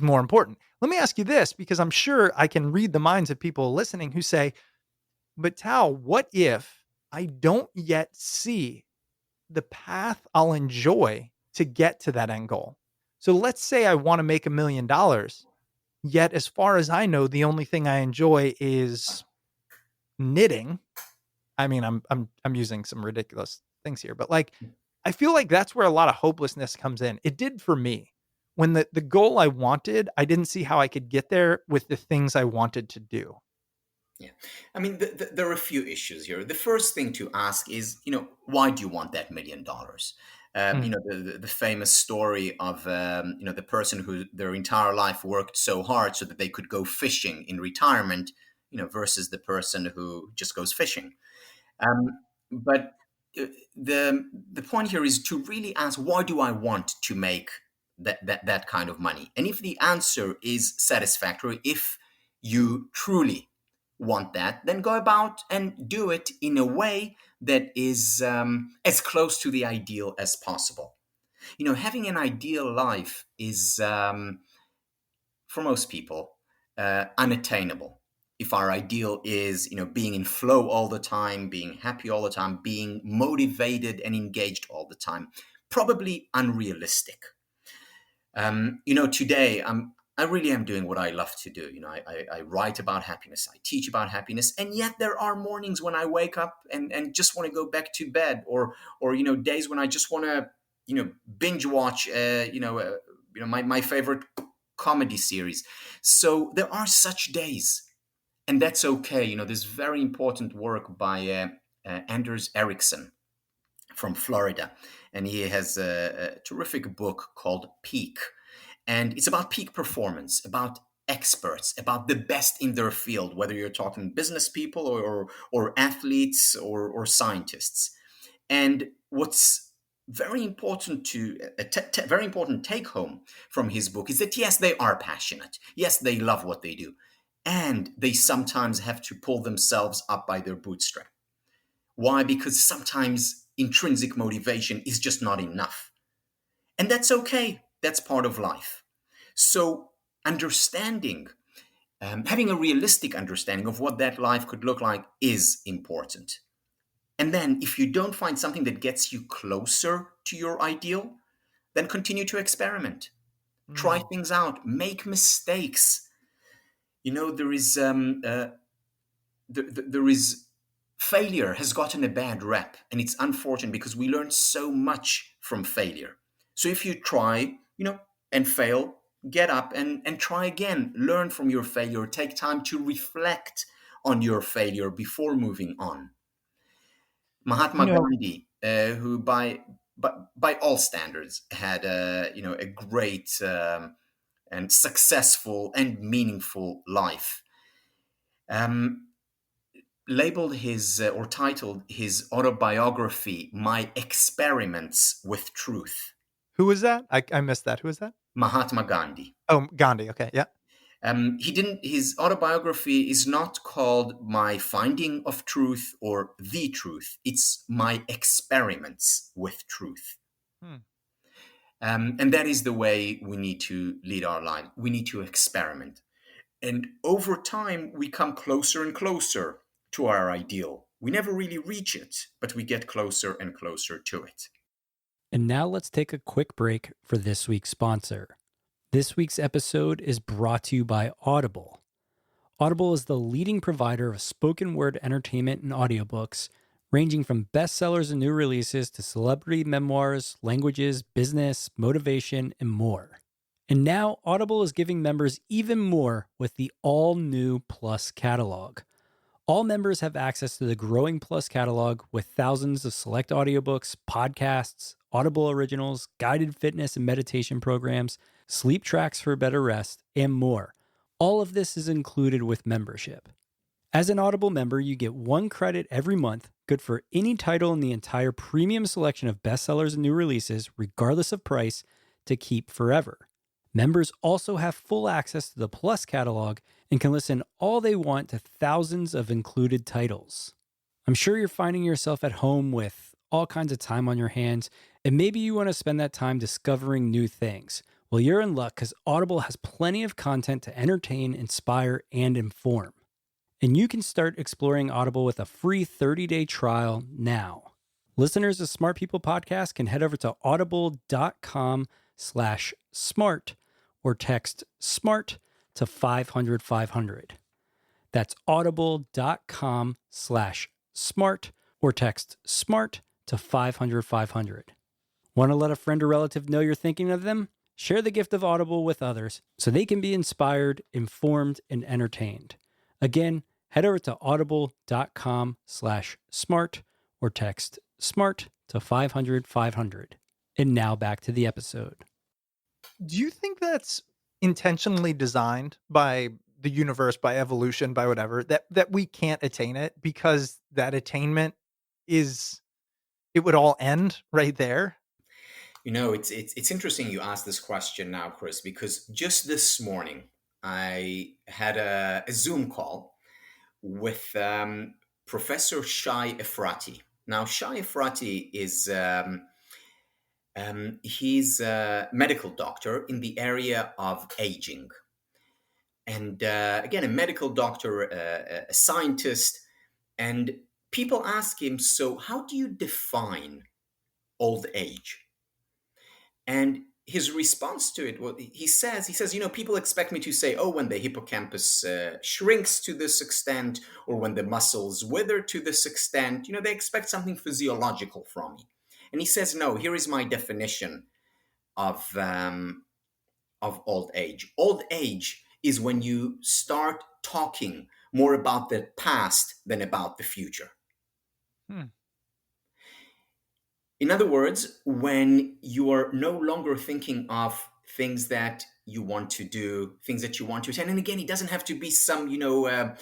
more important. Let me ask you this, because I'm sure I can read the minds of people listening who say, "But Tal, what if I don't yet see the path I'll enjoy to get to that end goal?" So let's say I want to make $1 million, yet as far as I know, the only thing I enjoy is knitting. I mean, I'm using some ridiculous things here, but like I feel like that's where a lot of hopelessness comes in. It did for me. When the goal I wanted, I didn't see how I could get there with the things I wanted to do. Yeah. I mean, there are a few issues here. The first thing to ask is, why do you want that $1 million? Mm. The famous story of, the person who their entire life worked so hard so that they could go fishing in retirement, versus the person who just goes fishing. But the point here is to really ask, why do I want to make that kind of money? And if the answer is satisfactory, if you truly want that, then go about and do it in a way that is as close to the ideal as possible. Having an ideal life is, for most people, unattainable. If our ideal is, being in flow all the time, being happy all the time, being motivated and engaged all the time, probably unrealistic. Today I really am doing what I love to do. I write about happiness, I teach about happiness, and yet there are mornings when I wake up and just want to go back to bed, or days when I just want to binge watch my favorite comedy series. So there are such days, and that's okay. There's very important work by Anders Ericsson from Florida, and he has a terrific book called Peak, and it's about peak performance, about experts, about the best in their field, whether you're talking business people or athletes or scientists. And what's very important very important take home from his book is that yes, they are passionate. Yes, they love what they do, and they sometimes have to pull themselves up by their bootstrap. Why? Because sometimes intrinsic motivation is just not enough, and that's okay. That's part of life. So understanding, having a realistic understanding of what that life could look like is important. And then, if you don't find something that gets you closer to your ideal, then continue to experiment. Try Mm. things out. Make mistakes. You know, there is failure has gotten a bad rep, and it's unfortunate because we learn so much from failure. So if you try, and fail, get up and try again. Learn from your failure. Take time to reflect on your failure before moving on. You Mahatma know, Gandhi, who by all standards had a great and successful and meaningful life, um, labeled his or titled his autobiography "My Experiments with Truth." who was that? I missed that. Who was that? Mahatma Gandhi. Oh, Gandhi. Okay, yeah. He didn't. His autobiography is not called "My Finding of Truth" or "The Truth." It's "My Experiments with Truth." Hmm. And that is the way we need to lead our life. We need to experiment. And over time, we come closer and closer to our ideal. We never really reach it, but we get closer and closer to it. And now let's take a quick break for this week's sponsor. This week's episode is brought to you by Audible. Audible is the leading provider of spoken word entertainment and audiobooks, ranging from bestsellers and new releases to celebrity memoirs, languages, business, motivation, and more. And now Audible is giving members even more with the all-new Plus catalog. All members have access to the growing Plus catalog with thousands of select audiobooks, podcasts, Audible originals, guided fitness and meditation programs, sleep tracks for better rest, and more. All of this is included with membership. As an Audible member, you get 1 credit every month, good for any title in the entire premium selection of bestsellers and new releases, regardless of price, to keep forever. Members also have full access to the Plus catalog and can listen all they want to thousands of included titles. I'm sure you're finding yourself at home with all kinds of time on your hands, and maybe you want to spend that time discovering new things. Well, you're in luck because Audible has plenty of content to entertain, inspire, and inform. And you can start exploring Audible with a free 30-day trial now. Listeners of Smart People Podcast can head over to audible.com/smart or text SMART to 500 500. That's audible.com/smart or text SMART to 500 500. Want to let a friend or relative know you're thinking of them? Share the gift of Audible with others so they can be inspired, informed, and entertained. Again, head over to audible.com/smart or text SMART to 500 500. And now back to the episode. Do you think that's intentionally designed by the universe, by evolution, by whatever, that we can't attain it because that attainment is it would all end right there? It's interesting you asked this question now, Chris, because just this morning I had a Zoom call with Professor Shai Efrati. Now, Shai Efrati is he's a medical doctor in the area of aging, and again, a medical doctor, a scientist. And people ask him, "So, how do you define old age?" And his response to it, what he says, people expect me to say, oh, when the hippocampus shrinks to this extent, or when the muscles wither to this extent, they expect something physiological from me. And he says, no, here is my definition of old age. Old age is when you start talking more about the past than about the future. Hmm. In other words, when you are no longer thinking of things that you want to do, things that you want to attend, and again, it doesn't have to be some, a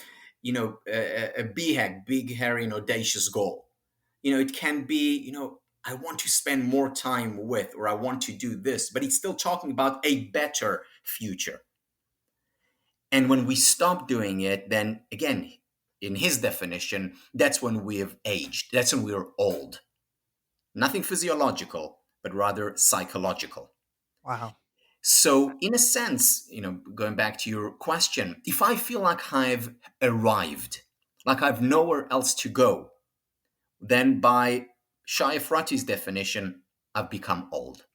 BHAG, big, hairy, and audacious goal. It can be, I want to spend more time with, or I want to do this, but he's still talking about a better future. And when we stop doing it, then again, in his definition, that's when we have aged. That's when we are old. Nothing physiological, but rather psychological. Wow. So, in a sense, going back to your question, if I feel like I've arrived, like I've nowhere else to go, then by Shai Efrati's definition, I've become old.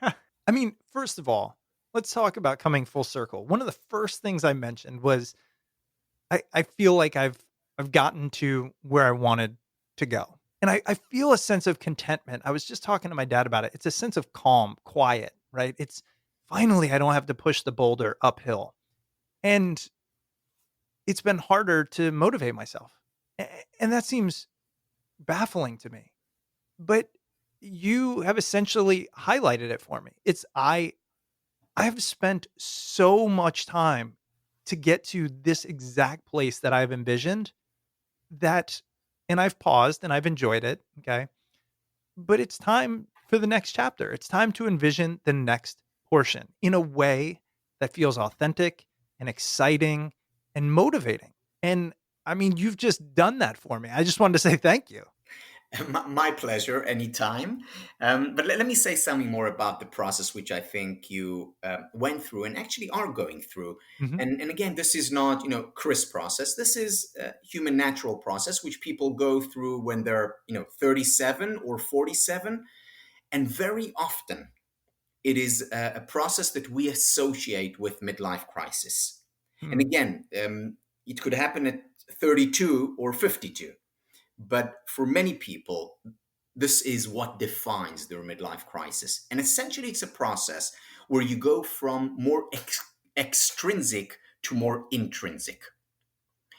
I mean, first of all, let's talk about coming full circle. One of the first things I mentioned was I feel like I've gotten to where I wanted to go. And I feel a sense of contentment. I was just talking to my dad about it. It's a sense of calm, quiet, right? It's finally I don't have to push the boulder uphill. And it's been harder to motivate myself. And that seems baffling to me. But you have essentially highlighted it for me. I've spent so much time to get to this exact place that I've envisioned that and I've paused and I've enjoyed it, okay? But it's time for the next chapter. It's time to envision the next portion in a way that feels authentic and exciting and motivating. And I mean, you've just done that for me. I just wanted to say thank you. My pleasure, anytime. But let me say something more about the process, which I think you went through and actually are going through. Mhm. And again, this is not, Chris process. This is a human natural process, which people go through when they're, 37 or 47. And very often it is a process that we associate with midlife crisis. And Hmm. again, it could happen at 32 or 52. But for many people, this is what defines their midlife crisis. And essentially, it's a process where you go from more extrinsic to more intrinsic.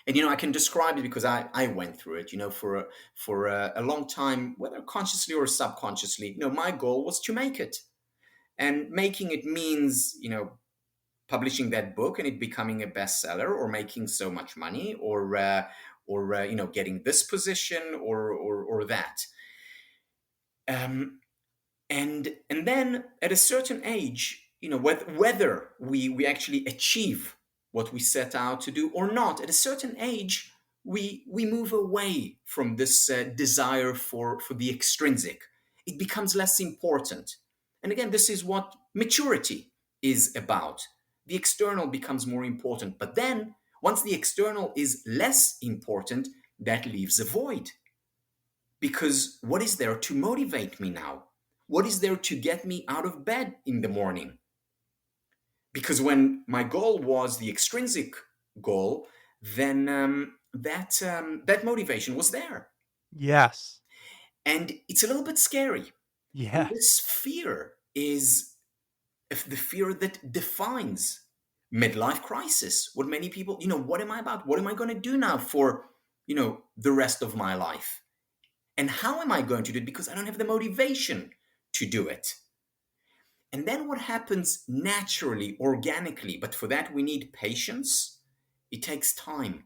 And I can describe it because I went through it. For a long time, whether consciously or subconsciously, my goal was to make it, and making it means publishing that book and it becoming a bestseller, or making so much money, or getting this position or that. Um, and then at a certain age, whether we actually achieve what we set out to do or not, at a certain age, we move away from this desire for the extrinsic. It becomes less important. And again, this is what maturity is about. The external becomes more important, but then once the external is less important, that leaves a void. Because what is there to motivate me now? What is there to get me out of bed in the morning? Because when my goal was the extrinsic goal, then that motivation was there. Yes. And it's a little bit scary. And Yeah. this fear is the fear that defines midlife crisis. What many people, what am I about? What am I going to do now for, the rest of my life? And how am I going to do it? Because I don't have the motivation to do it. And then what happens naturally, organically, but for that we need patience. It takes time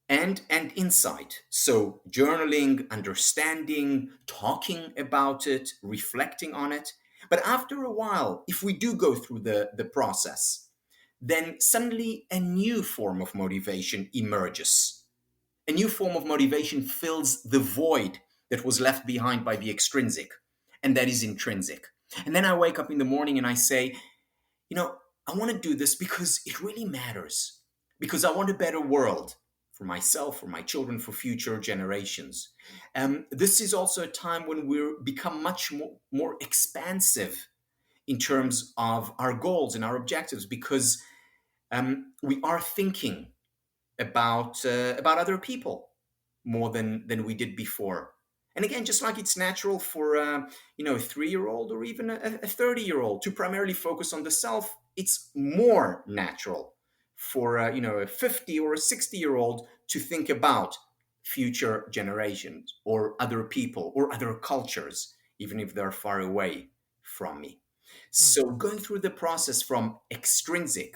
and insight. So journaling, understanding, talking about it, reflecting on it. But after a while, if we do go through the process, then suddenly a new form of motivation emerges. A new form of motivation fills the void that was left behind by the extrinsic, and that is intrinsic. And then I wake up in the morning and I say, you know, I want to do this because it really matters, because I want a better world for myself, for my children, for future generations. This is also a time when we become much more expansive in terms of our goals and our objectives, because we are thinking about other people more than we did before. And again, just like it's natural for a 3-year-old or even a 30-year-old to primarily focus on the self, it's more natural for a 50 or a 60-year-old to think about future generations or other people or other cultures, even if they're far away from me. Hmm. So going through the process from extrinsic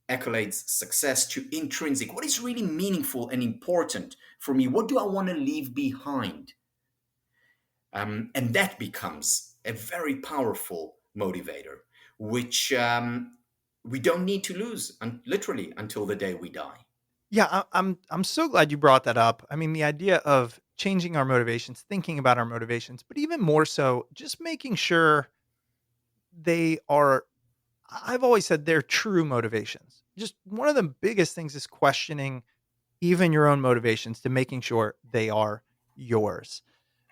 accolades, success, to intrinsic. What is really meaningful and important for me? What do I want to leave behind? And that becomes a very powerful motivator, which we don't need to lose, literally, until the day we die. Yeah, I'm so glad you brought that up. I mean, the idea of changing our motivations, thinking about our motivations, but even more so, just making sure they are I've always said they're true motivations. Just one of the biggest things is questioning even your own motivations to making sure they are yours.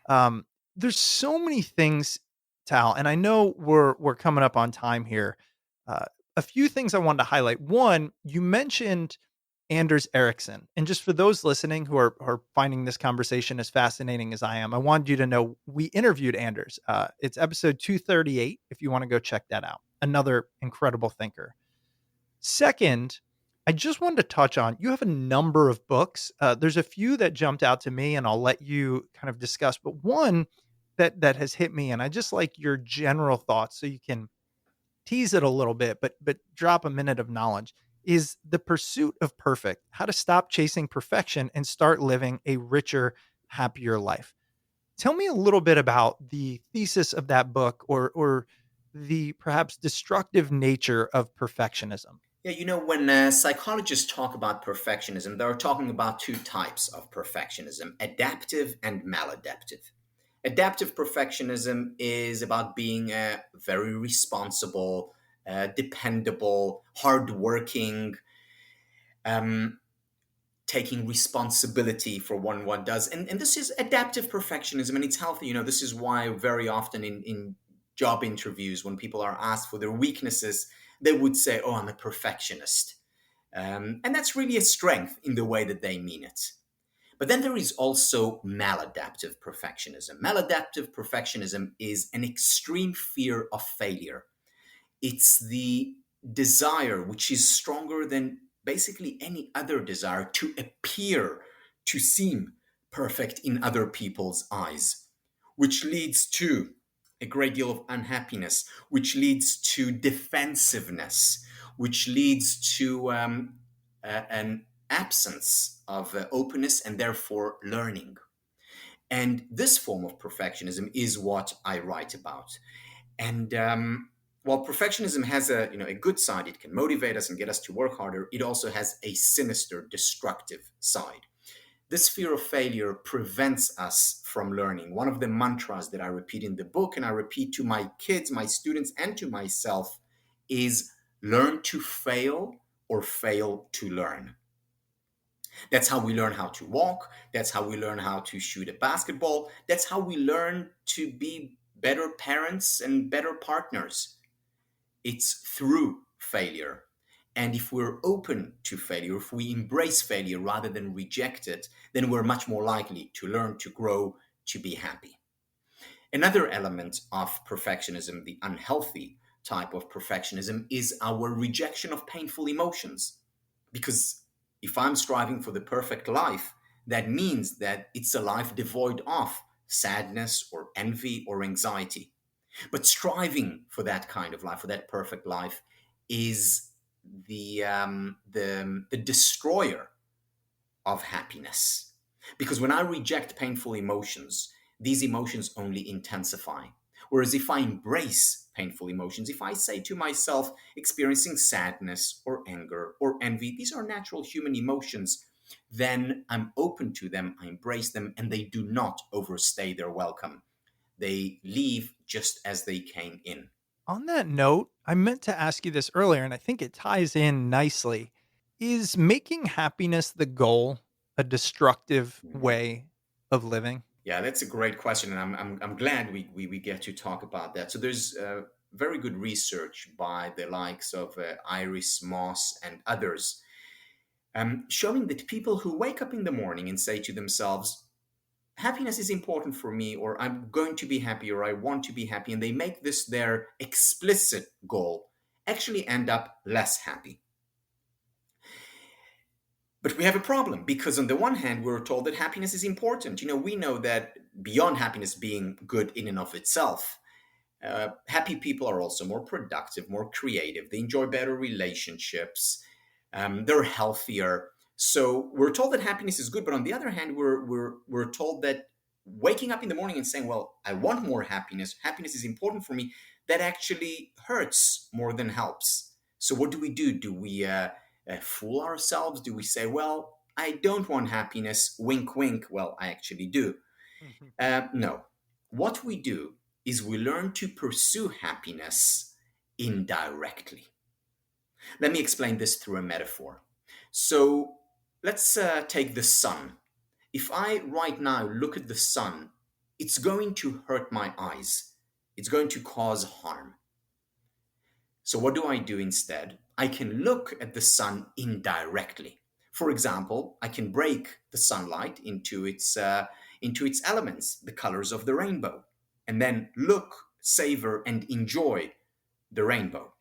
Um, there's so many things, Tal, and I know we're coming up on time here. Uh, a few things I wanted to highlight. One, you mentioned Anders Ericsson, and just for those listening who are finding this conversation as fascinating as I am, I wanted you to know we interviewed Anders. It's episode 238. If you want to go check that out, another incredible thinker. Second, I just wanted to touch on you have a number of books. There's a few that jumped out to me, and I'll let you kind of discuss. But one that has hit me, and I just like your general thoughts, so you can tease it a little bit, but drop a minute of knowledge. Is The Pursuit of Perfect: How to Stop Chasing Perfection and Start Living a Richer, Happier Life. Tell me a little bit about the thesis of that book, or the perhaps destructive nature of perfectionism. Yeah, when psychologists talk about perfectionism, they're talking about two types of perfectionism: adaptive and maladaptive. Adaptive perfectionism is about being very responsible, dependable, hardworking, um, taking responsibility for one does. And this is adaptive perfectionism, and it's healthy. This is why very often in job interviews, when people are asked for their weaknesses, they would say, "Oh, I'm a perfectionist." And that's really a strength in the way that they mean it. But then there is also maladaptive perfectionism. Maladaptive perfectionism is an extreme fear of failure. It's the desire, which is stronger than basically any other desire, to appear, to seem perfect in other people's eyes, which leads to a great deal of unhappiness, which leads to defensiveness, which leads to an absence of openness and therefore learning. And this form of perfectionism is what I write about. And while perfectionism has a good side, it can motivate us and get us to work harder. It also has a sinister, destructive side. This fear of failure prevents us from learning. One of the mantras that I repeat in the book, and I repeat to my kids, my students, and to myself, is learn to fail or fail to learn. That's how we learn how to walk. That's how we learn how to shoot a basketball. That's how we learn to be better parents and better partners. It's through failure. And if we're open to failure, if we embrace failure rather than reject it, then we're much more likely to learn, to grow, to be happy. Another element of perfectionism, the unhealthy type of perfectionism, is our rejection of painful emotions. Because if I'm striving for the perfect life, that means that it's a life devoid of sadness or envy or anxiety. But striving for that kind of life, for that perfect life, is the destroyer of happiness. Because when I reject painful emotions, these emotions only intensify. Whereas if I embrace painful emotions, if I say to myself, experiencing sadness or anger or envy, these are natural human emotions, then I'm open to them, I embrace them, and they do not overstay their welcome. They leave just as they came in. On that note, I meant to ask you this earlier, and I think it ties in nicely. Is making happiness the goal a destructive way of living? Yeah, that's a great question, and I'm glad we get to talk about that. So there's very good research by the likes of Iris Moss and others, showing that people who wake up in the morning and say to themselves, happiness is important for me, or I'm going to be happy, or I want to be happy, and they make this their explicit goal, actually end up less happy. But we have a problem because, on the one hand, we're told that happiness is important. We know that beyond happiness being good in and of itself, happy people are also more productive, more creative. They enjoy better relationships. They're healthier. So we're told that happiness is good, but on the other hand, we're told that waking up in the morning and saying, well, I want more happiness, happiness is important for me, that actually hurts more than helps. So what do? Do we fool ourselves? Do we say, well, I don't want happiness, wink, wink? Well, I actually do. No. What we do is we learn to pursue happiness indirectly. Let me explain this through a metaphor. So let's take the sun. If I right now look at the sun, it's going to hurt my eyes. It's going to cause harm. So what do I do instead? I can look at the sun indirectly. For example, I can break the sunlight into its elements, the colors of the rainbow, and then look, savor, and enjoy the rainbow.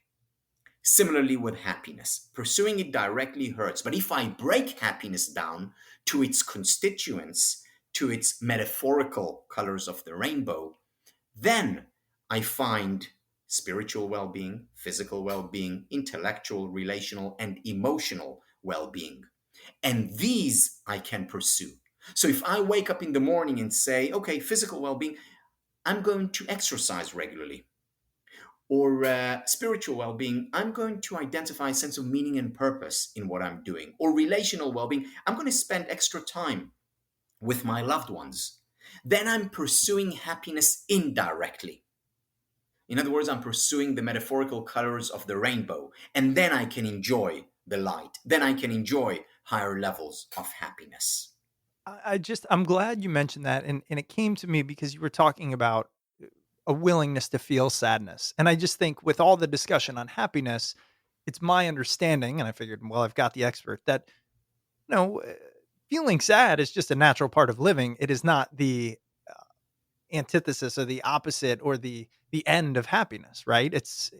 Similarly with happiness, pursuing it directly hurts. But if I break happiness down to its constituents, to its metaphorical colors of the rainbow, then I find spiritual well being, physical well being, intellectual, relational, and emotional well being. And these I can pursue. So if I wake up in the morning and say, okay, physical well being, I'm going to exercise regularly, or spiritual well-being, I'm going to identify a sense of meaning and purpose in what I'm doing, or relational well-being, I'm going to spend extra time with my loved ones, then I'm pursuing happiness indirectly. In other words, I'm pursuing the metaphorical colors of the rainbow, and then I can enjoy the light, then I can enjoy higher levels of happiness. I'm glad you mentioned that, and it came to me because you were talking about a willingness to feel sadness, and I just think with all the discussion on happiness, it's my understanding, and I figured, well, I've got the expert that no, feeling sad is just a natural part of living. It is not the antithesis or the opposite or the end of happiness, right? It's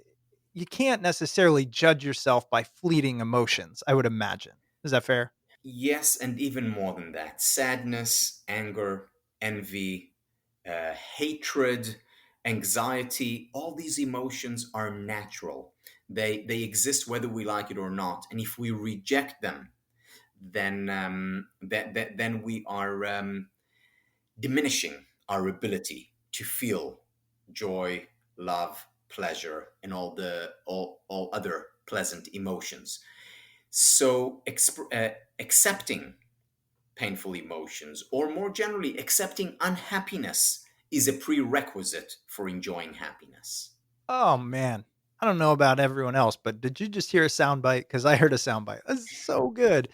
you can't necessarily judge yourself by fleeting emotions, I would imagine. Is that fair? Yes, and even more than that, sadness, anger, envy, hatred, anxiety, all these emotions are natural. They exist whether we like it or not. And if we reject them, then we are diminishing our ability to feel joy, love, pleasure, and all other pleasant emotions. So accepting painful emotions, or more generally, accepting unhappiness, is a prerequisite for enjoying happiness. Oh man. I don't know about everyone else, but did you just hear a soundbite? Because I heard a soundbite. That's so good.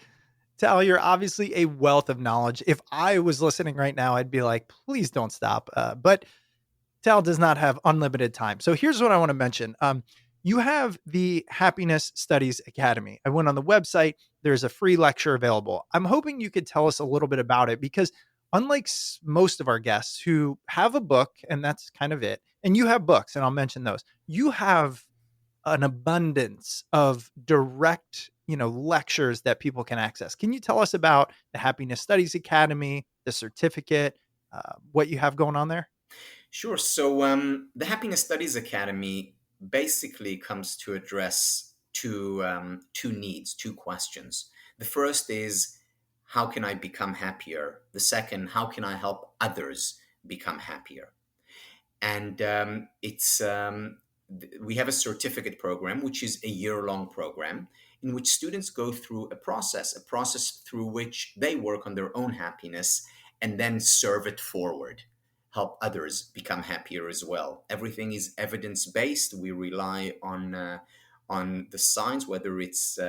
Tal, you're obviously a wealth of knowledge. If I was listening right now, I'd be like, please don't stop. But Tal does not have unlimited time. So here's what I want to mention. You have the Happiness Studies Academy. I went on the website. There's a free lecture available. I'm hoping you could tell us a little bit about it because, unlike most of our guests who have a book and that's kind of it, and you have books, and I'll mention those, you have an abundance of direct, lectures that people can access. Can you tell us about the Happiness Studies Academy, the certificate, what you have going on there? Sure. So the Happiness Studies Academy basically comes to address two needs, two questions. The first is, how can I become happier? The second, how can I help others become happier? And we have a certificate program, which is a year-long program in which students go through a process through which they work on their own happiness and then serve it forward, help others become happier as well. Everything is evidence-based. We rely on the science, whether it's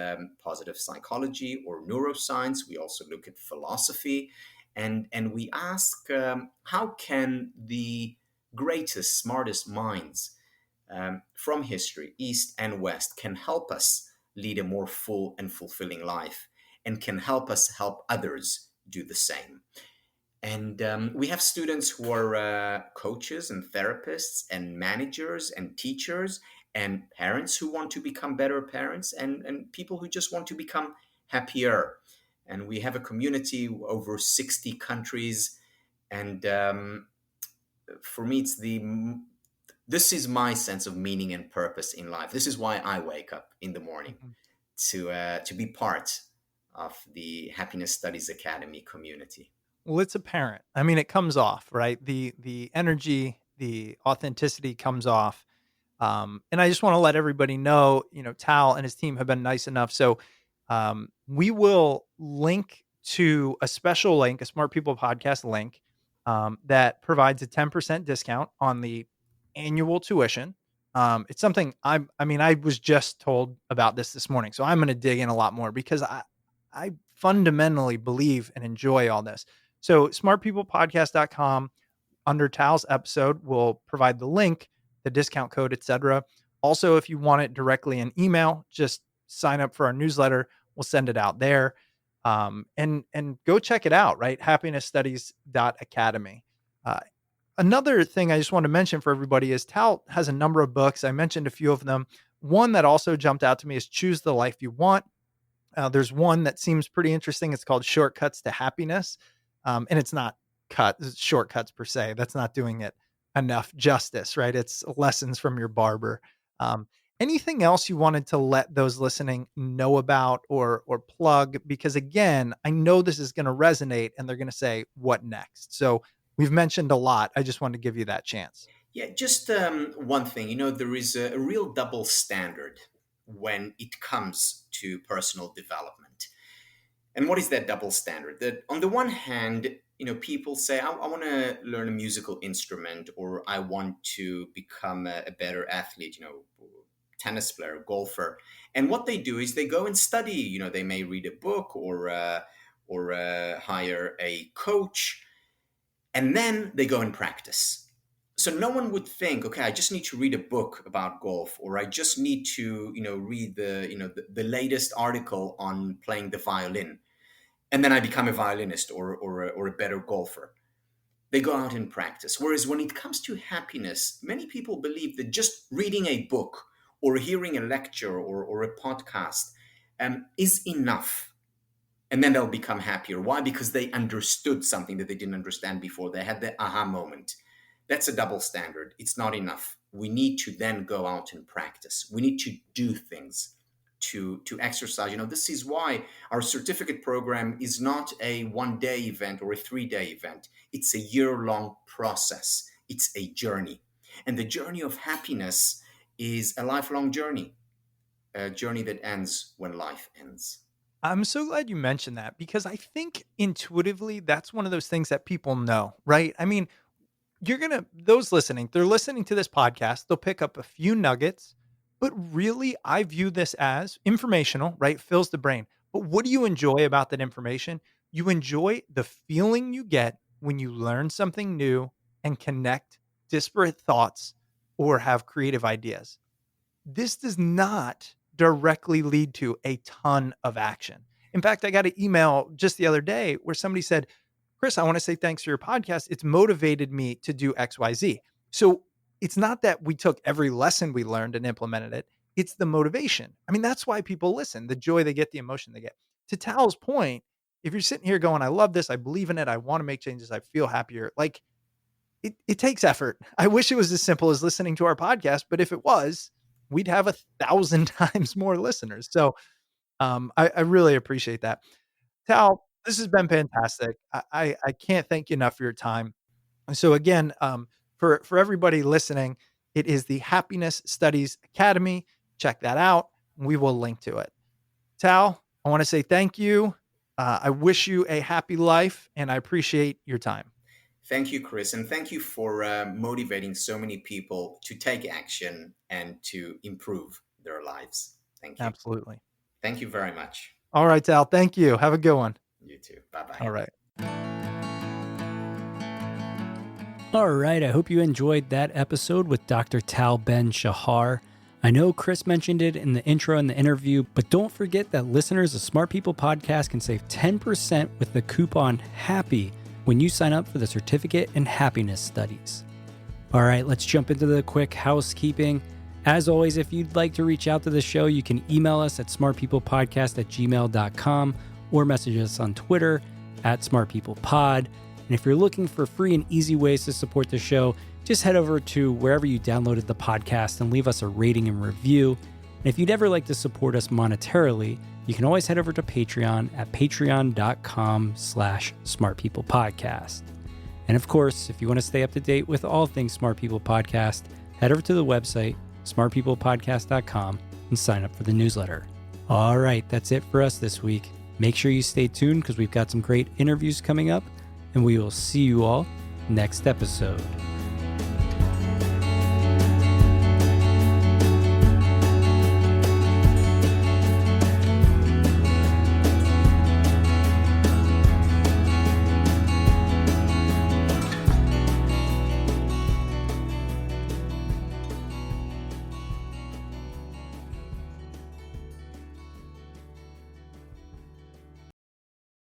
positive psychology or neuroscience. We also look at philosophy, and we ask, how can the greatest, smartest minds from history, East and West, can help us lead a more full and fulfilling life, and can help us help others do the same. And we have students who are coaches and therapists and managers and teachers and parents who want to become better parents, and people who just want to become happier. And we have a community over 60 countries. And for me, this is my sense of meaning and purpose in life. This is why I wake up in the morning, Mhm. to be part of the Happiness Studies Academy community. Well, it's apparent. I mean, it comes off, right? The energy, the authenticity comes off. And I just want to let everybody know, Tal and his team have been nice enough. So we will link to a special link, a Smart People Podcast link, that provides a 10% discount on the annual tuition. It's something I was just told about this morning. So I'm going to dig in a lot more because I fundamentally believe and enjoy all this. So smartpeoplepodcast.com under Tal's episode, we'll provide the link, the discount code, etc. Also, if you want it directly in email, just sign up for our newsletter. We'll send it out there. And go check it out, right? happinessstudies.academy. Another thing I just want to mention for everybody is Tal has a number of books. I mentioned a few of them. One that also jumped out to me is Choose the Life You Want. There's one that seems pretty interesting. It's called Shortcuts to Happiness. And it's not shortcuts per se. That's not doing it enough justice, right? It's lessons from your barber. Anything else you wanted to let those listening know about or plug? Because again, I know this is going to resonate and they're going to say, what next? So we've mentioned a lot. I just wanted to give you that chance. Yeah, just one thing. There is a real double standard when it comes to personal development. And what is that double standard? That on the one hand, people say, I want to learn a musical instrument, or I want to become a better athlete, tennis player, golfer. And what they do is they go and study. They may read a book or hire a coach, and then they go and practice. So no one would think, okay, I just need to read a book about golf, or I just need to, read the latest article on playing the violin, and then I become a violinist or a better golfer. They go out and practice. Whereas when it comes to happiness, many people believe that just reading a book or hearing a lecture or a podcast is enough. And then they'll become happier. Why? Because they understood something that they didn't understand before. They had the aha moment. That's a double standard. It's not enough. We need to then go out and practice. We need to do things to exercise. This is why our certificate program is not a 1-day event or a 3-day event. It's a year-long process. It's a journey. And the journey of happiness is a lifelong journey, a journey that ends when life ends. I'm so glad you mentioned that because I think intuitively that's one of those things that people know, right? I mean, those listening, they're listening to this podcast, they'll pick up a few nuggets, but really I view this as informational, right? Fills the brain. But what do you enjoy about that information? You enjoy the feeling you get when you learn something new and connect disparate thoughts or have creative ideas. This does not directly lead to a ton of action. In fact, I got an email just the other day where somebody said, Chris, I want to say thanks for your podcast. It's motivated me to do XYZ. So it's not that we took every lesson we learned and implemented it. It's the motivation. I mean, that's why people listen, the joy they get, the emotion they get. To Tal's point, if you're sitting here going, I love this, I believe in it, I want to make changes, I feel happier, like it takes effort. I wish it was as simple as listening to our podcast, but if it was, we'd have 1,000 times more listeners. So I really appreciate that. Tal, this has been fantastic. I can't thank you enough for your time. So again, for everybody listening, it is the Happiness Studies Academy. Check that out. We will link to it. Tal, I want to say thank you. I wish you a happy life, and I appreciate your time. Thank you, Chris, and thank you for motivating so many people to take action and to improve their lives. Thank you. Absolutely. Thank you very much. All right, Tal. Thank you. Have a good one. You too. Bye-bye. All right. All right, I hope you enjoyed that episode with Dr. Tal Ben-Shahar. I know Chris mentioned it in the intro and the interview, but don't forget that listeners of Smart People Podcast can save 10% with the coupon HAPPY when you sign up for the Certificate in Happiness Studies. All right, let's jump into the quick housekeeping. As always, if you'd like to reach out to the show, you can email us at smartpeoplepodcast@gmail.com or message us on Twitter @smartpeoplepod. And if you're looking for free and easy ways to support the show, just head over to wherever you downloaded the podcast and leave us a rating and review. And if you'd ever like to support us monetarily, you can always head over to Patreon at patreon.com/smartpeoplepodcast. And of course, if you want to stay up to date with all things Smart People Podcast, head over to the website, smartpeoplepodcast.com, and sign up for the newsletter. All right, that's it for us this week. Make sure you stay tuned because we've got some great interviews coming up, and we will see you all next episode.